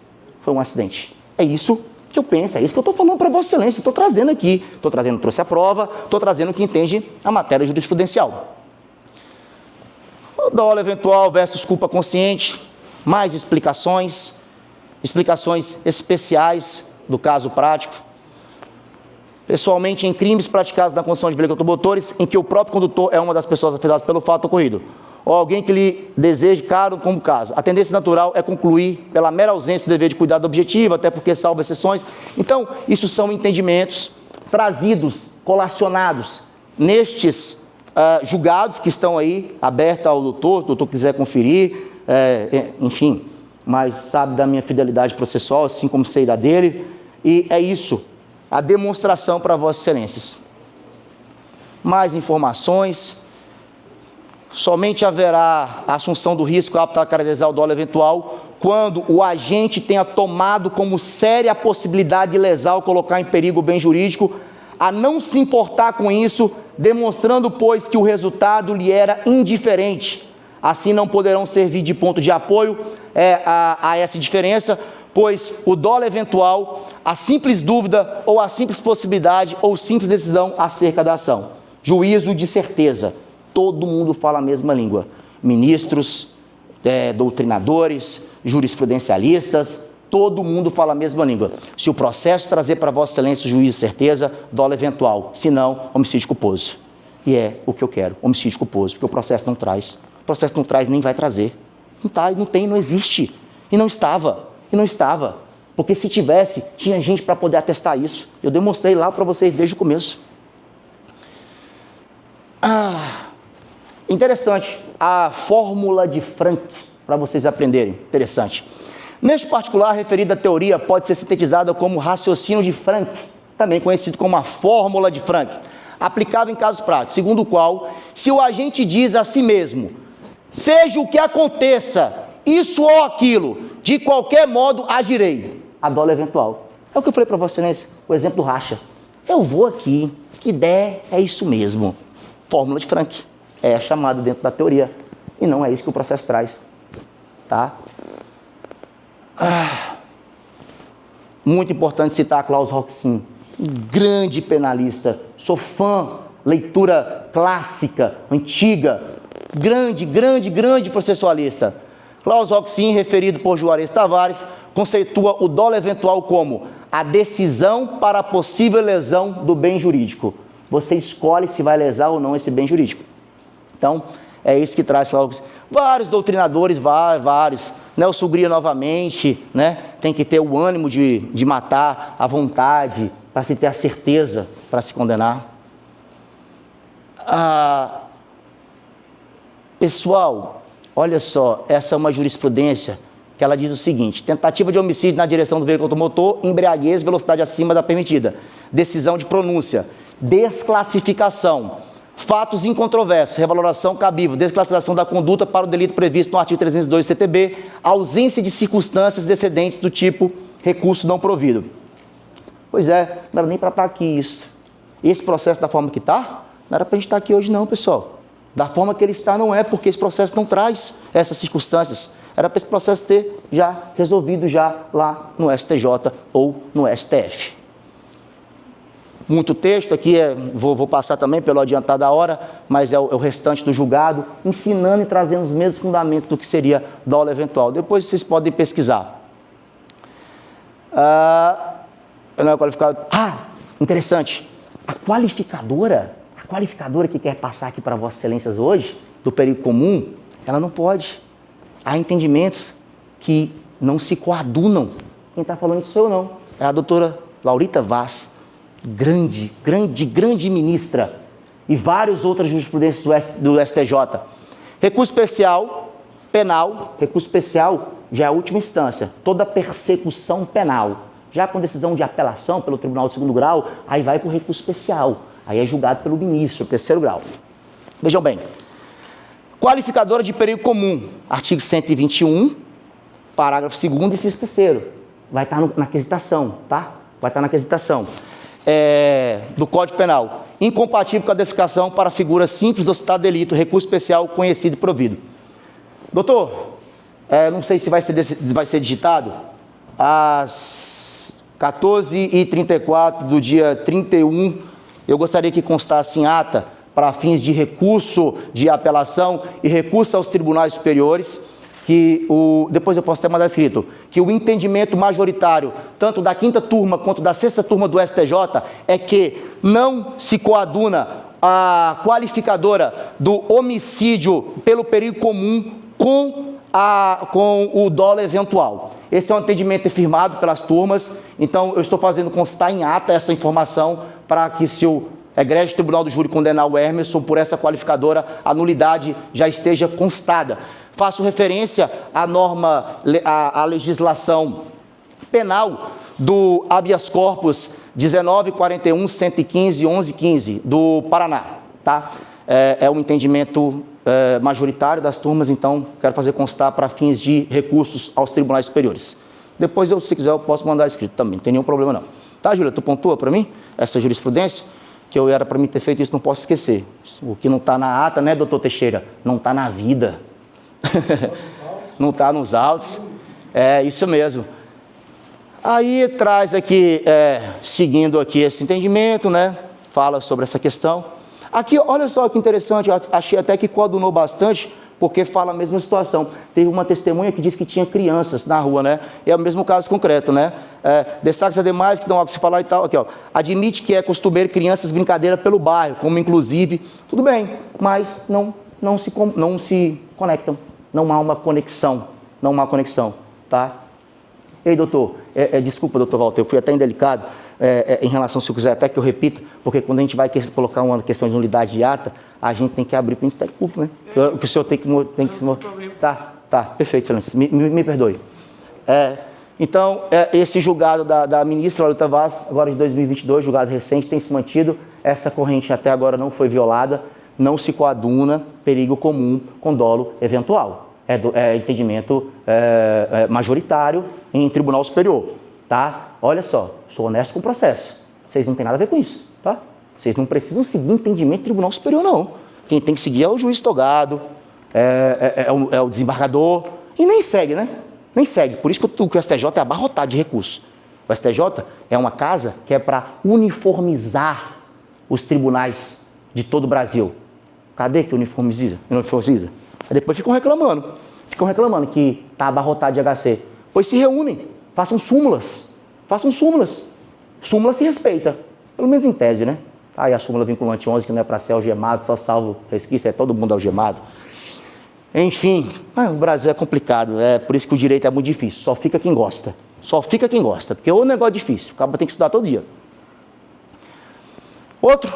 Foi um acidente. É isso que eu penso, é isso que eu estou falando para Vossa Excelência. Estou trazendo aqui. Trouxe a prova, estou trazendo o que entende a matéria jurisprudencial. O dolo eventual versus culpa consciente. Mais explicações especiais do caso prático. Pessoalmente, em crimes praticados na condição de veículos automotores, em que o próprio condutor é uma das pessoas afetadas pelo fato ocorrido, ou alguém que lhe deseje caro como caso. A tendência natural é concluir pela mera ausência do dever de cuidado objetivo, até porque salva exceções. Então, isso são entendimentos trazidos, colacionados nestes julgados que estão aí, abertos ao doutor, se o doutor quiser conferir, enfim, mas sabe da minha fidelidade processual, assim como sei da dele, e é isso. A demonstração para Vossas Excelências. Mais informações. Somente haverá a assunção do risco apto a caracterizar o dolo eventual quando o agente tenha tomado como séria a possibilidade de lesar ou colocar em perigo o bem jurídico, a não se importar com isso, demonstrando, pois, que o resultado lhe era indiferente. Assim não poderão servir de ponto de apoio a essa diferença, pois o dolo eventual, a simples dúvida ou a simples possibilidade ou simples decisão acerca da ação. Juízo de certeza. Todo mundo fala a mesma língua. Ministros, doutrinadores, jurisprudencialistas, todo mundo fala a mesma língua. Se o processo trazer para Vossa Excelência o juízo de certeza, dolo eventual. Se não, homicídio culposo. E é o que eu quero, homicídio culposo, porque o processo não traz. O processo não traz, nem vai trazer. Não tem, não existe. E não estava. Porque se tivesse, tinha gente para poder atestar isso. Eu demonstrei lá para vocês desde o começo. Interessante, a fórmula de Frank, para vocês aprenderem. Interessante. Neste particular, a referida teoria pode ser sintetizada como raciocínio de Frank, também conhecido como a fórmula de Frank, aplicável em casos práticos, segundo o qual, se o agente diz a si mesmo, seja o que aconteça, isso ou aquilo, de qualquer modo agirei. A dolo eventual. É o que eu falei para Vossa Excelência, o exemplo do racha. eu vou aqui, o que der é isso mesmo. Fórmula de Frank, é chamada dentro da teoria, e não é isso que o processo traz, tá? Muito importante citar Klaus Roxin, um grande penalista, sou fã, leitura clássica, antiga, grande processualista. Klaus Roxin, referido por Juarez Tavares, conceitua o dolo eventual como a decisão para a possível lesão do bem jurídico. Você escolhe se vai lesar ou não esse bem jurídico. Então, é isso que traz Klaus. Vários doutrinadores, vários. Nelson Gria novamente, né? Tem que ter o ânimo de matar, a vontade, para se ter a certeza para se condenar. Pessoal, olha só, essa é uma jurisprudência que ela diz o seguinte: tentativa de homicídio na direção do veículo automotor, embriaguez, velocidade acima da permitida, decisão de pronúncia, desclassificação, fatos incontroversos, revaloração cabível, desclassificação da conduta para o delito previsto no artigo 302 do CTB, ausência de circunstâncias excedentes do tipo recurso não provido. Pois é, não era nem para estar aqui isso. Esse processo da forma que está, não era para a gente estar aqui hoje não, pessoal. Da forma que ele está não é, porque esse processo não traz essas circunstâncias. Era para esse processo ter já resolvido já lá no STJ ou no STF. Muito texto aqui, vou passar também pelo adiantado da hora, mas é o restante do julgado, ensinando e trazendo os mesmos fundamentos do que seria dolo eventual. Depois vocês podem pesquisar. Não é qualificado. Interessante. A qualificadora que quer passar aqui para Vossas Excelências hoje, do perigo comum, ela não pode. Há entendimentos que não se coadunam. Quem está falando isso eu não. É a doutora Laurita Vaz, grande ministra, e várias outras jurisprudências do STJ. Recurso especial, penal, recurso especial já é a última instância, toda persecução penal. Já com decisão de apelação pelo Tribunal de Segundo Grau, aí vai para o recurso especial, aí é julgado pelo ministro, terceiro grau. Vejam bem, qualificadora de perigo comum, artigo 121, parágrafo 2º e inciso 3º, vai estar na quesitação, tá? Vai estar na quesitação do Código Penal. Incompatível com a descrição para figura simples do citado delito, recurso especial conhecido e provido. Doutor, não sei se vai ser digitado, às 14h34 do dia 31, eu gostaria que constasse em ata, para fins de recurso de apelação e recurso aos tribunais superiores, que depois eu posso até mandar escrito, que o entendimento majoritário, tanto da 5ª turma quanto da 6ª turma do STJ, é que não se coaduna a qualificadora do homicídio pelo perigo comum com o dolo eventual. Esse é um entendimento firmado pelas turmas, então eu estou fazendo constar em ata essa informação para que, se o egrégio Tribunal do Júri condenar o Emerson por essa qualificadora, a nulidade já esteja constada. Faço referência à norma, à legislação penal do habeas corpus 1941-115-1115 do Paraná, tá? É um entendimento majoritário das turmas, então quero fazer constar para fins de recursos aos tribunais superiores. Depois, se quiser, eu posso mandar escrito também, não tem nenhum problema não. Tá, Júlia? Tu pontua para mim essa jurisprudência? Que eu era para mim ter feito isso, não posso esquecer. O que não está na ata, né, doutor Teixeira? Não está na vida. Não está nos autos. É isso mesmo. Aí traz aqui, seguindo aqui esse entendimento, né? Fala sobre essa questão. Aqui, olha só que interessante, eu achei até que coadunou bastante, porque fala a mesma situação. Teve uma testemunha que disse que tinha crianças na rua, né? É o mesmo caso concreto, né? Destaques ademais, que não há o que se falar e tal, aqui, ó. Admite que é costumeiro crianças brincadeira pelo bairro, como inclusive, tudo bem, mas não se conectam. Não há uma conexão, tá? Ei, doutor, desculpa, doutor Walter, eu fui até indelicado em relação, se eu quiser até que eu repita, porque quando a gente vai colocar uma questão de nulidade de ata, a gente tem que abrir para o Ministério Público, né? O senhor tem que Tá, perfeito, excelência, me perdoe. Então, esse julgado da ministra Laurita Vaz, agora de 2022, julgado recente, tem se mantido, essa corrente até agora não foi violada, não se coaduna perigo comum com dolo eventual. É entendimento majoritário em tribunal superior, tá? Olha só, sou honesto com o processo. Vocês não têm nada a ver com isso, tá? Vocês não precisam seguir entendimento do Tribunal Superior, não. Quem tem que seguir é o juiz togado, é o desembargador, e nem segue, né? Nem segue. Por isso que o STJ é abarrotado de recursos. O STJ é uma casa que é para uniformizar os tribunais de todo o Brasil. Cadê que uniformiza? Aí depois ficam reclamando que está abarrotado de HC. Pois se reúnem, façam súmulas. Súmula se respeita, pelo menos em tese, né? Aí a súmula vinculante 11, que não é para ser algemado, só salvo resquício, é todo mundo algemado. Enfim, o Brasil é complicado, é por isso que o direito é muito difícil, só fica quem gosta, porque o negócio é difícil, o cara tem que estudar todo dia. Outro,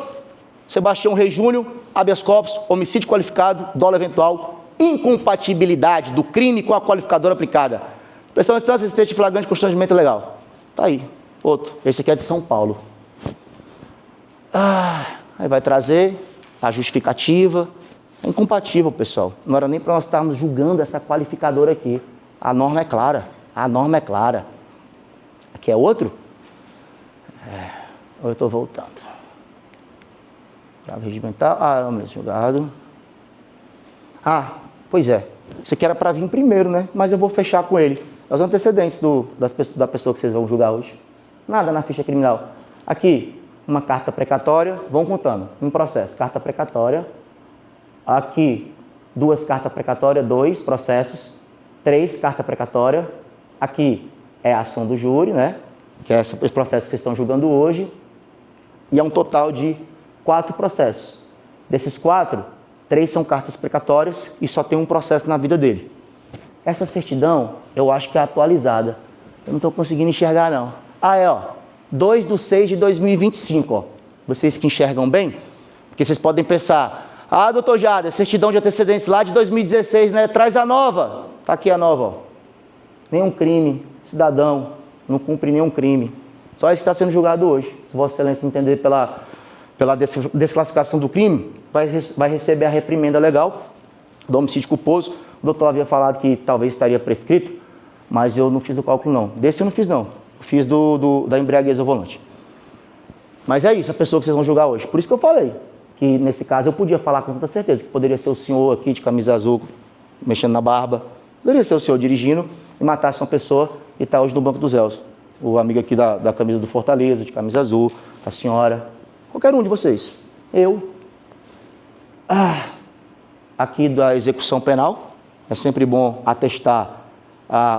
Sebastião Reis Júnior, habeas corpus, homicídio qualificado, dolo eventual, incompatibilidade do crime com a qualificadora aplicada. Prestação de instância, assistente flagrante, constrangimento legal. Tá aí, outro, esse aqui é de São Paulo. Aí vai trazer a justificativa. É incompatível, pessoal. Não era nem para nós estarmos julgando essa qualificadora aqui. A norma é clara. Aqui é outro? Eu estou voltando. Grave regimental. Homem julgado. Pois é. Isso aqui era para vir primeiro, né? Mas eu vou fechar com ele. Os antecedentes da pessoa que vocês vão julgar hoje. Nada na ficha criminal. Aqui, uma carta precatória. Vão contando. Um processo. Carta precatória. Aqui, 2 cartas precatórias, 2 processos, 3 cartas precatórias. Aqui é a ação do júri, né? Que é esse processo que vocês estão julgando hoje. E é um total de 4 processos. Desses 4, 3 são cartas precatórias e só tem um processo na vida dele. Essa certidão, eu acho que é atualizada. Eu não estou conseguindo enxergar, não. 2/6/2025, ó. Vocês que enxergam bem, porque vocês podem pensar... doutor Jader, certidão de antecedência lá de 2016, né? Traz a nova. Tá aqui a nova, ó. Nenhum crime, cidadão, não cumpre nenhum crime. Só esse que está sendo julgado hoje. Se Vossa Excelência entender pela desclassificação do crime, vai receber a reprimenda legal do homicídio culposo. O doutor havia falado que talvez estaria prescrito, mas eu não fiz o cálculo, não. Desse eu não fiz, não. Eu fiz da embriaguez ao volante. Mas é isso, a pessoa que vocês vão julgar hoje. Por isso que eu falei. Que nesse caso eu podia falar com toda certeza que poderia ser o senhor aqui de camisa azul, mexendo na barba, poderia ser o senhor dirigindo e matasse uma pessoa e está hoje no banco dos réus. O amigo aqui da camisa do Fortaleza, de camisa azul, a senhora, qualquer um de vocês. Eu. Aqui da execução penal, é sempre bom atestar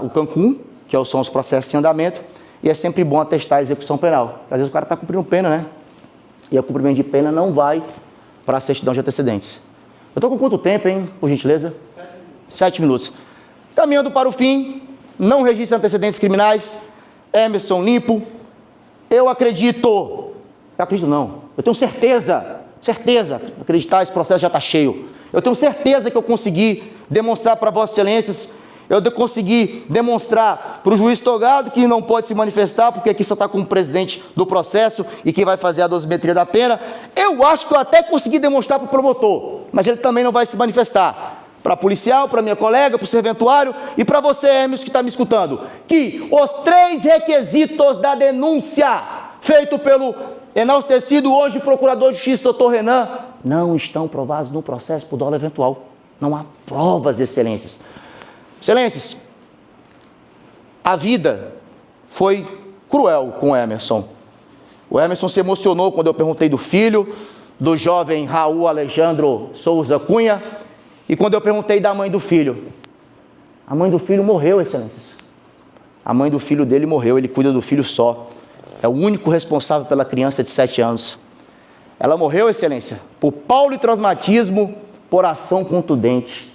o Cancún, que são os processos em andamento, e é sempre bom atestar a execução penal. Às vezes o cara está cumprindo pena, né? E o cumprimento de pena não vai para a certidão de antecedentes. Eu estou com quanto tempo, hein? Por gentileza? 7 minutos. Caminhando para o fim, não registra antecedentes criminais. Emerson limpo. Eu acredito não. Eu tenho certeza, acreditar, esse processo já está cheio. Eu tenho certeza que eu consegui demonstrar para Vossas Excelências, eu consegui demonstrar para o juiz togado que não pode se manifestar, porque aqui só está com o presidente do processo e que vai fazer a dosimetria da pena. Eu acho que eu até consegui demonstrar para o promotor, mas ele também não vai se manifestar. Para policial, para minha colega, para o serventuário e para você, Hermes, que está me escutando, que os 3 requisitos da denúncia feito pelo enaltecido hoje procurador de justiça, doutor Renan, não estão provados no processo por dolo eventual. Não há provas, excelências. Excelências, a vida foi cruel com o Emerson. O Emerson se emocionou quando eu perguntei do filho, do jovem Raul Alejandro Souza Cunha, e quando eu perguntei da mãe do filho. A mãe do filho morreu, excelências. A mãe do filho dele morreu, ele cuida do filho só. É o único responsável pela criança de 7 anos. Ela morreu, excelência, por politraumatismo por ação contundente.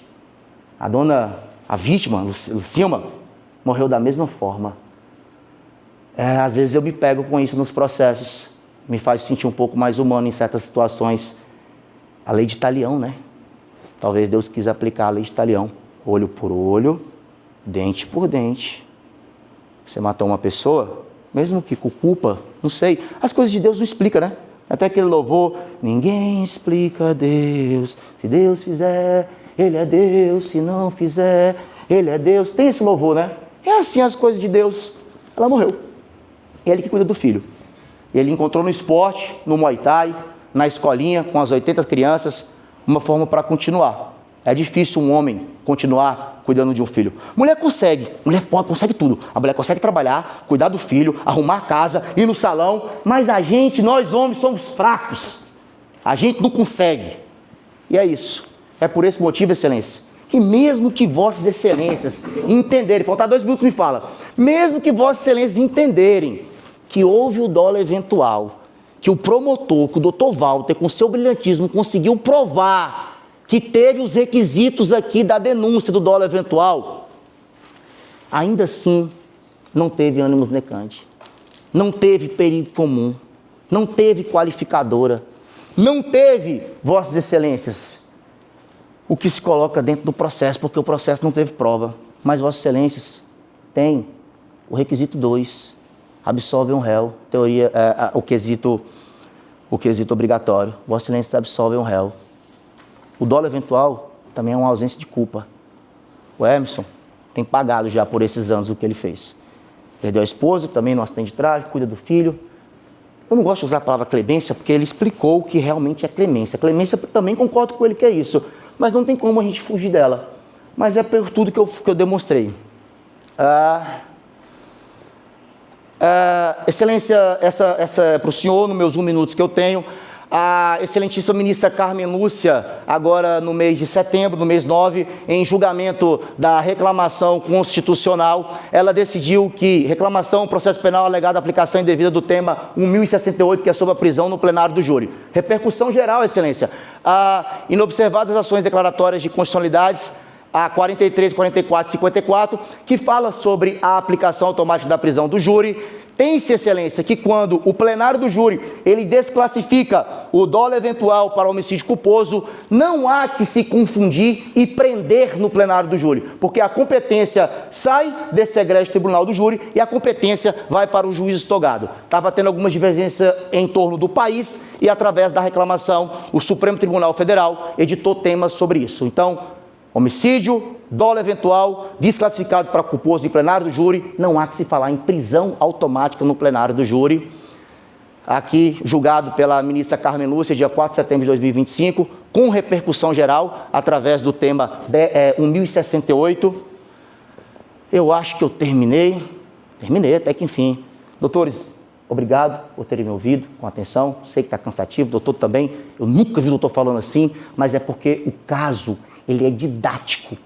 A vítima, Lucilma, morreu da mesma forma. Às vezes eu me pego com isso nos processos. Me faz sentir um pouco mais humano em certas situações. A lei de Talião, né? Talvez Deus quis aplicar a lei de Talião. Olho por olho, dente por dente. Você matou uma pessoa, mesmo que com culpa, não sei. As coisas de Deus não explicam, né? Até aquele louvor, ninguém explica Deus. Se Deus fizer, Ele é Deus. Se não fizer, Ele é Deus. Tem esse louvor, né? É assim as coisas de Deus. Ela morreu. E ele que cuida do filho. Ele encontrou no esporte, no Muay Thai, na escolinha, com as 80 crianças, uma forma para continuar. É difícil um homem continuar cuidando de um filho. Mulher consegue, consegue tudo. A mulher consegue trabalhar, cuidar do filho, arrumar a casa, ir no salão, mas nós homens somos fracos. A gente não consegue. E é isso. É por esse motivo, excelência, que mesmo que vossas excelências entenderem, faltar 2 minutos me fala, mesmo que vossas excelências entenderem que houve o dolo eventual, que o promotor, que o doutor Walter, com seu brilhantismo, conseguiu provar que teve os requisitos aqui da denúncia do dolo eventual, ainda assim não teve ânimos necante, não teve perigo comum, não teve qualificadora, não teve, vossas excelências, o que se coloca dentro do processo, porque o processo não teve prova. Mas vossas excelências tem o requisito 2, absolve um réu, o quesito obrigatório, vossas excelências absolvem um réu. O dolo eventual também é uma ausência de culpa. O Emerson tem pagado já por esses anos o que ele fez. Perdeu a esposa, também no acidente de trágico, cuida do filho. Eu não gosto de usar a palavra clemência, porque ele explicou o que realmente é clemência. Clemência, também concordo com ele que é isso, mas não tem como a gente fugir dela. Mas é por tudo que eu demonstrei. Excelência, essa é para o senhor, nos meus 1 minuto que eu tenho. A excelentíssima ministra Carmen Lúcia, agora no mês de setembro, no mês 9, em julgamento da reclamação constitucional, ela decidiu que reclamação, processo penal alegado aplicação indevida do tema 1068, que é sobre a prisão no plenário do júri. Repercussão geral, excelência. Inobservadas ações declaratórias de constitucionalidades, a 43, 44 e 54, que fala sobre a aplicação automática da prisão do júri. Tem-se, excelência, que quando o plenário do júri, ele desclassifica o dolo eventual para homicídio culposo, não há que se confundir e prender no plenário do júri, porque a competência sai desse egrégio tribunal do júri e a competência vai para o juiz togado. Estava tendo algumas divergências em torno do país e, através da reclamação, o Supremo Tribunal Federal editou temas sobre isso. Então, homicídio, dolo eventual, desclassificado para culposo em plenário do júri, não há que se falar em prisão automática no plenário do júri. Aqui, julgado pela ministra Carmen Lúcia, dia 4 de setembro de 2025, com repercussão geral, através do tema 1068. Eu acho que eu terminei até que enfim. Doutores, obrigado por terem me ouvido com atenção, sei que está cansativo, doutor também, eu nunca vi o doutor falando assim, mas é porque o caso, ele é didático.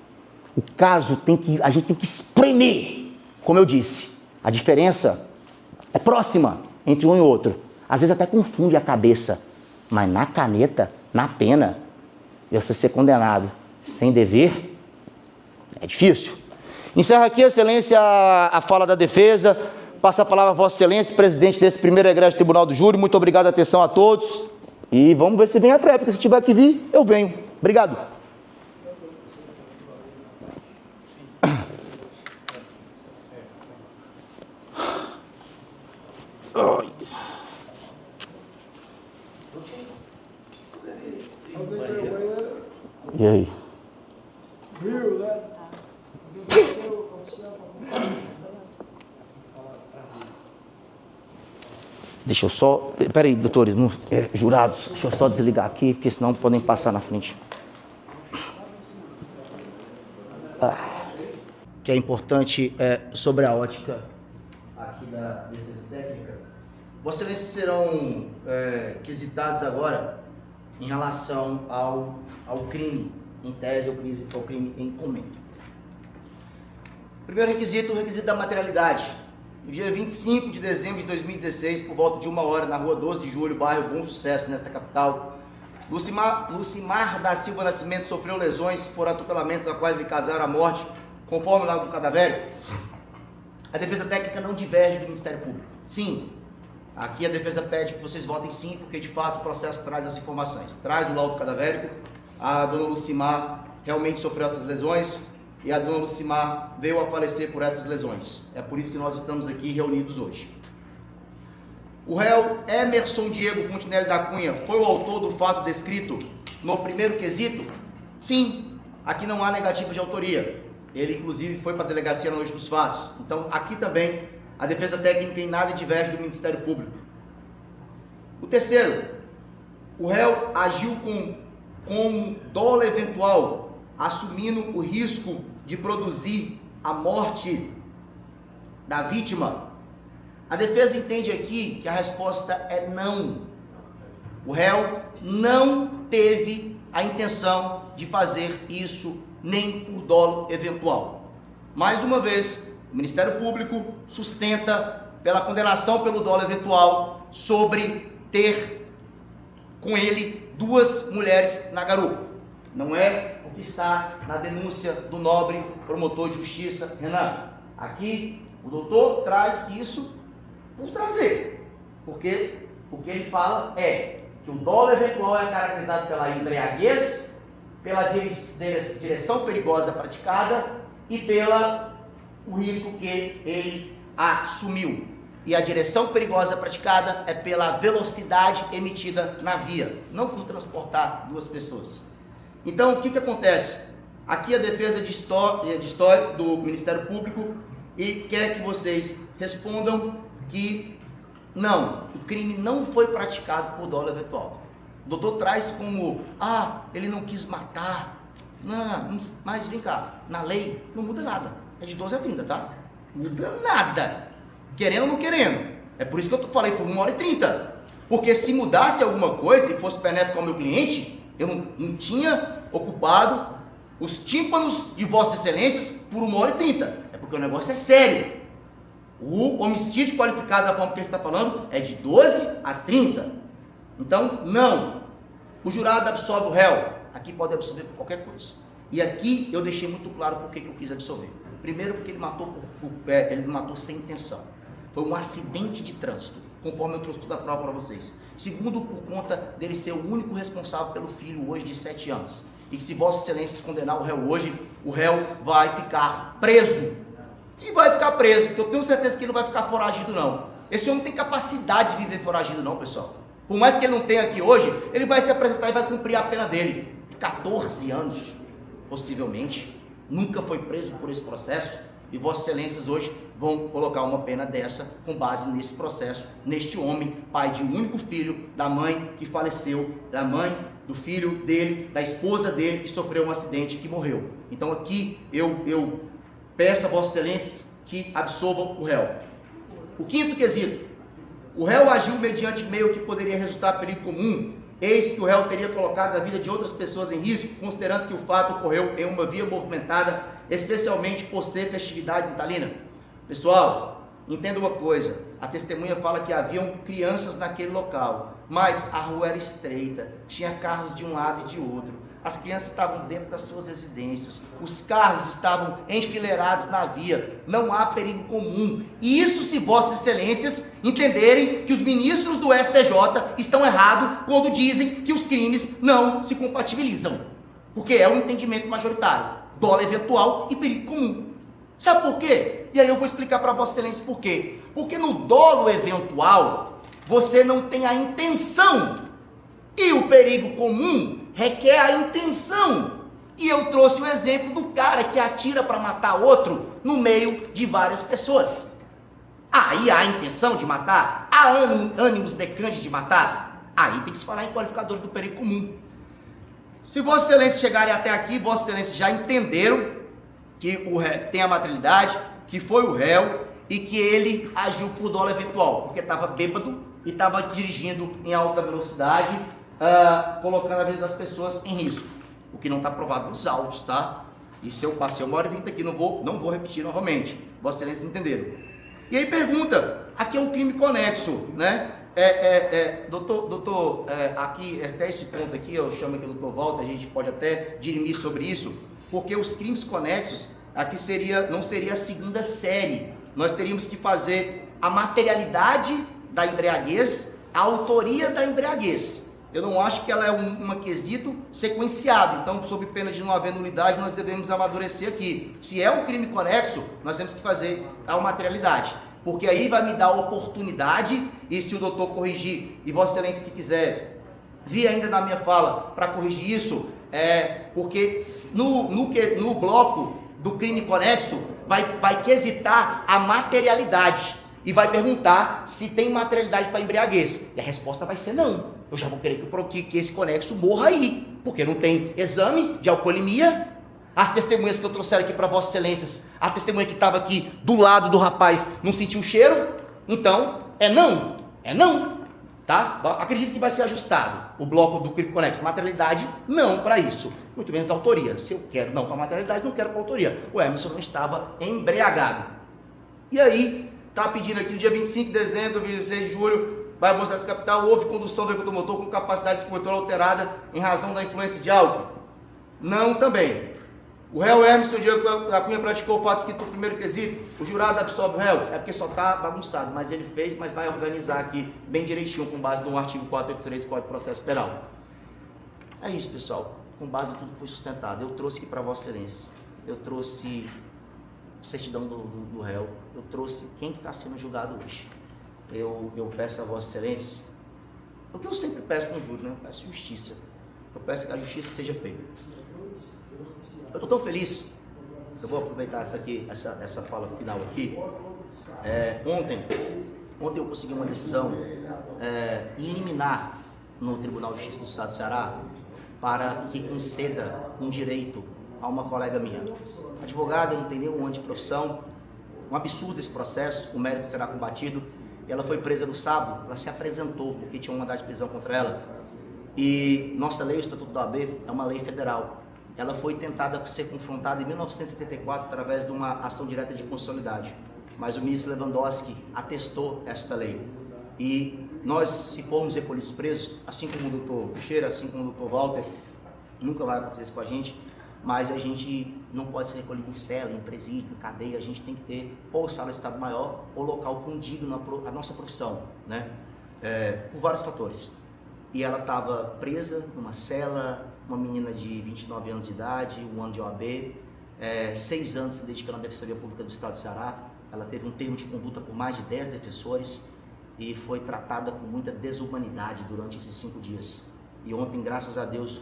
O caso a gente tem que espremer. Como eu disse, a diferença é próxima entre um e outro. Às vezes até confunde a cabeça, mas na caneta, na pena, você ser condenado sem dever, é difícil. Encerro aqui, excelência, a fala da defesa. Passa a palavra a vossa excelência, presidente desse primeiro egrégio tribunal do júri. Muito obrigado, atenção a todos. E vamos ver se vem a tréplica. Se tiver que vir, eu venho. Obrigado. E aí? Deixa eu só... Peraí, doutores, jurados, deixa eu só desligar aqui, porque senão podem passar na frente. Que é importante sobre a ótica aqui da defesa técnica. Vossas excelências serão quesitados agora em relação ao crime em tese, ao crime em comento. Primeiro requisito, o requisito da materialidade. No dia 25 de dezembro de 2016, por volta de 1h, na rua 12 de julho, bairro Bom Sucesso, nesta capital, Lucimar da Silva Nascimento sofreu lesões por atropelamentos a quais lhe causaram a morte, conforme o laudo do cadavérico. A defesa técnica não diverge do Ministério Público. Sim, aqui a defesa pede que vocês votem sim, porque de fato o processo traz as informações. Traz no laudo cadavérico, a dona Lucimar realmente sofreu essas lesões e a dona Lucimar veio a falecer por essas lesões. É por isso que nós estamos aqui reunidos hoje. O réu Emerson Diego Fontinelli da Cunha foi o autor do fato descrito no primeiro quesito? Sim, aqui não há negativa de autoria. Ele, inclusive, foi para a delegacia na noite dos fatos. Então, aqui também, a defesa técnica em nada diverge do Ministério Público. O terceiro, o réu agiu com dolo eventual, assumindo o risco de produzir a morte da vítima. A defesa entende aqui que a resposta é não. O réu não teve a intenção de fazer isso, nem por dolo eventual. Mais uma vez, o Ministério Público sustenta pela condenação pelo dolo eventual sobre ter com ele 2 mulheres na garupa. Não é o que está na denúncia do nobre promotor de justiça, Renan. Aqui, o doutor traz isso por trazer, porque o que ele fala é que o dolo eventual é caracterizado pela embriaguez, pela direção perigosa praticada e pelo risco que ele assumiu. E a direção perigosa praticada é pela velocidade emitida na via, não por transportar 2 pessoas. Então, o que acontece? Aqui a defesa de história do Ministério Público e quer que vocês respondam que não, o crime não foi praticado por dolo eventual. O doutor traz como, ele não quis matar. Não, mas vem cá, na lei não muda nada. É de 12 a 30, tá? Muda nada. Querendo ou não querendo. É por isso que eu falei por 1h30. Porque se mudasse alguma coisa e fosse benéfico ao meu cliente, eu não tinha ocupado os tímpanos de Vossas Excelências por 1h30. É porque o negócio é sério. O homicídio qualificado da forma que ele está falando é de 12 a 30. Então, não. O jurado absolve o réu. Aqui pode absolver por qualquer coisa. E aqui eu deixei muito claro por que eu quis absolver. Primeiro, porque ele matou sem intenção. Foi um acidente de trânsito, conforme eu trouxe toda a prova para vocês. Segundo, por conta dele ser o único responsável pelo filho hoje de 7 anos. E que se Vossa Excelência condenar o réu hoje, o réu vai ficar preso. E vai ficar preso, porque eu tenho certeza que ele não vai ficar foragido não. Esse homem tem capacidade de viver foragido não, pessoal. Por mais que ele não tenha aqui hoje, ele vai se apresentar e vai cumprir a pena dele. 14 anos, possivelmente. Nunca foi preso por esse processo. E Vossas Excelências hoje vão colocar uma pena dessa com base nesse processo, neste homem, pai de um único filho, da mãe que faleceu, da mãe, do filho dele, da esposa dele que sofreu um acidente e que morreu. Então aqui eu peço a Vossas Excelências que absolvam o réu. O quinto quesito, o réu agiu mediante meio que poderia resultar perigo comum, eis que o réu teria colocado a vida de outras pessoas em risco, considerando que o fato ocorreu em uma via movimentada, especialmente por ser festividade natalina. Pessoal, entenda uma coisa, a testemunha fala que haviam crianças naquele local, mas a rua era estreita, tinha carros de um lado e de outro, as crianças estavam dentro das suas residências, os carros estavam enfileirados na via, não há perigo comum. E isso se Vossas Excelências entenderem que os ministros do STJ estão errados quando dizem que os crimes não se compatibilizam. Porque é um entendimento majoritário, dolo eventual e perigo comum. Sabe por quê? E aí eu vou explicar para Vossas Excelências por quê. Porque no dolo eventual, você não tem a intenção. E o perigo comum requer a intenção. E eu trouxe o exemplo do cara que atira para matar outro no meio de várias pessoas. Aí há a intenção de matar? Há ânimos decantes de matar? Aí tem que se falar em qualificador do perigo comum. Se Vossas Excelências chegarem até aqui, Vossas Excelências já entenderam que o réu tem a materialidade, que foi o réu e que ele agiu por dolo eventual, porque estava bêbado e estava dirigindo em alta velocidade, colocando a vida das pessoas em risco, o que não está provado nos autos, tá? Isso eu passei 1h30 aqui, não vou repetir novamente, Vossas Excelências entenderam. E aí pergunta, aqui é um crime conexo, né? Doutor, aqui, até esse ponto aqui, eu chamo aqui o doutor Walter, a gente pode até dirimir sobre isso, porque os crimes conexos, aqui não seria a segunda série, nós teríamos que fazer a materialidade da embriaguez, a autoria da embriaguez. Eu não acho que ela é um quesito sequenciado, então, sob pena de não haver nulidade, nós devemos amadurecer aqui. Se é um crime conexo, nós temos que fazer a materialidade, porque aí vai me dar a oportunidade, e se o doutor corrigir, e Vossa Excelência, se quiser vir ainda na minha fala para corrigir isso, porque no bloco do crime conexo vai quesitar a materialidade. e vai perguntar se tem materialidade para embriaguez. E a resposta vai ser não. Eu já vou querer que esse conexo morra aí, porque não tem exame de alcoolemia. As testemunhas que eu trouxeram aqui para Vossas Excelências, a testemunha que estava aqui do lado do rapaz não sentiu o cheiro, então é não, tá? Acredito que vai ser ajustado o bloco do crime conexo. Materialidade, não para isso, muito menos autoria. Se eu quero não para materialidade, não quero para autoria. O Emerson não estava embriagado. E aí, tá pedindo aqui no dia 25 de dezembro, 26 de julho, vai mostrar essa capital, houve condução do veículo motor com capacidade de controle alterada em razão da influência de álcool? Não também. O réu Emerson Diego da Cunha praticou o fato escrito no primeiro quesito, o jurado absolve o réu, é porque só está bagunçado, mas ele fez, mas vai organizar aqui bem direitinho, com base no artigo 483 do Código de Processo Penal. É isso, pessoal, com base em tudo que foi sustentado. Eu trouxe aqui para Vossa Excelência, eu trouxe a certidão do réu, eu trouxe quem que está sendo julgado hoje. Eu peço a Vossa Excelência, o que eu sempre peço no júri, né? Eu peço justiça, eu peço que a justiça seja feita. Eu estou tão feliz, eu vou aproveitar essa fala final aqui. Ontem eu consegui uma decisão liminar no Tribunal de Justiça do Estado do Ceará para que conceda um direito a uma colega minha. Advogada, não tem nenhum antiprofissão, um absurdo esse processo, o mérito será combatido. Ela foi presa no sábado, ela se apresentou porque tinha um mandado de prisão contra ela. E nossa lei, o Estatuto da OAB, é uma lei federal. Ela foi tentada ser confrontada em 1974 através de uma ação direta de constitucionalidade. Mas o ministro Lewandowski atestou esta lei. E nós, se formos recolhidos presos, assim como o doutor Teixeira, assim como o doutor Walter, nunca vai acontecer isso com a gente, mas a gente não pode ser recolhido em cela, em presídio, em cadeia. A gente tem que ter ou sala de estado maior ou local condigno à nossa profissão, né? Por vários fatores. E ela estava presa numa cela, uma menina de 29 anos de idade, 1 ano de OAB, 6 anos se dedicando à Defensoria Pública do Estado do Ceará. Ela teve um termo de conduta por mais de 10 defensores e foi tratada com muita desumanidade durante esses 5 dias. E ontem, graças a Deus,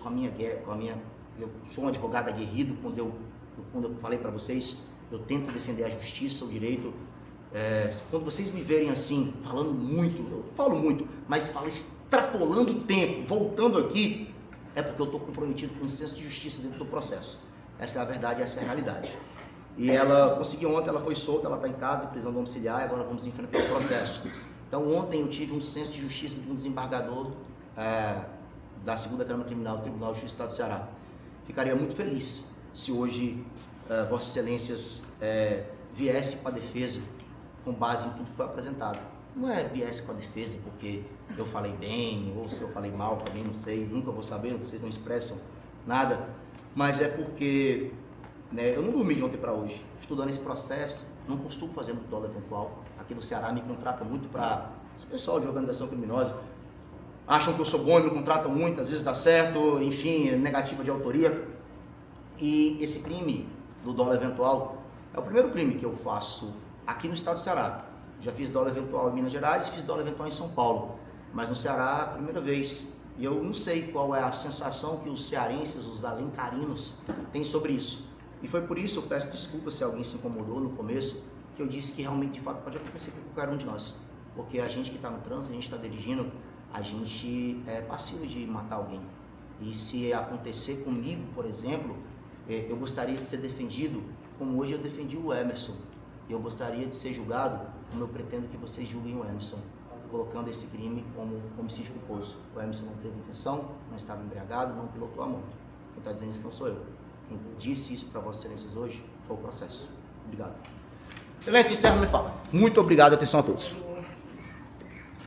eu sou um advogado aguerrido, quando eu falei para vocês, eu tento defender a justiça, o direito. Quando vocês me verem assim, falando muito, eu falo muito, mas falo extrapolando o tempo, voltando aqui, é porque eu estou comprometido com um senso de justiça dentro do processo. Essa é a verdade, essa é a realidade. E ela conseguiu ontem, ela foi solta, ela está em casa, em prisão domiciliar, e agora vamos enfrentar o processo. Então ontem eu tive um senso de justiça de um desembargador da 2ª Câmara Criminal do Tribunal de Justiça do Estado do Ceará. Ficaria muito feliz se hoje Vossas Excelências viesse com a defesa com base em tudo que foi apresentado. Não é viesse com a defesa porque eu falei bem, ou se eu falei mal também, não sei, nunca vou saber, vocês não expressam nada, mas é porque eu não dormi de ontem para hoje, estudando esse processo, não costumo fazer muito dolo eventual. Aqui no Ceará me contrata muito para esse pessoal de organização criminosa, acham que eu sou bom e me contratam muito, às vezes dá certo, enfim, negativa de autoria. E esse crime do dolo eventual é o primeiro crime que eu faço aqui no estado do Ceará. Já fiz dolo eventual em Minas Gerais, fiz dolo eventual em São Paulo, mas no Ceará, a primeira vez. E eu não sei qual é a sensação que os cearenses, os alencarinos, têm sobre isso. E foi por isso, eu peço desculpa se alguém se incomodou no começo, que eu disse que realmente, de fato, pode acontecer com qualquer um de nós. Porque a gente que está no trânsito, a gente está dirigindo, a gente é passivo de matar alguém. E se acontecer comigo, por exemplo, eu gostaria de ser defendido como hoje eu defendi o Emerson. Eu gostaria de ser julgado como eu pretendo que vocês julguem o Emerson, colocando esse crime como homicídio culposo. O Emerson não teve intenção, não estava embriagado, não pilotou a moto. Quem está dizendo isso não sou eu. Quem disse isso para Vossas Excelências hoje foi o processo. Obrigado. Excelência, encerra minha fala. Muito obrigado, atenção a todos.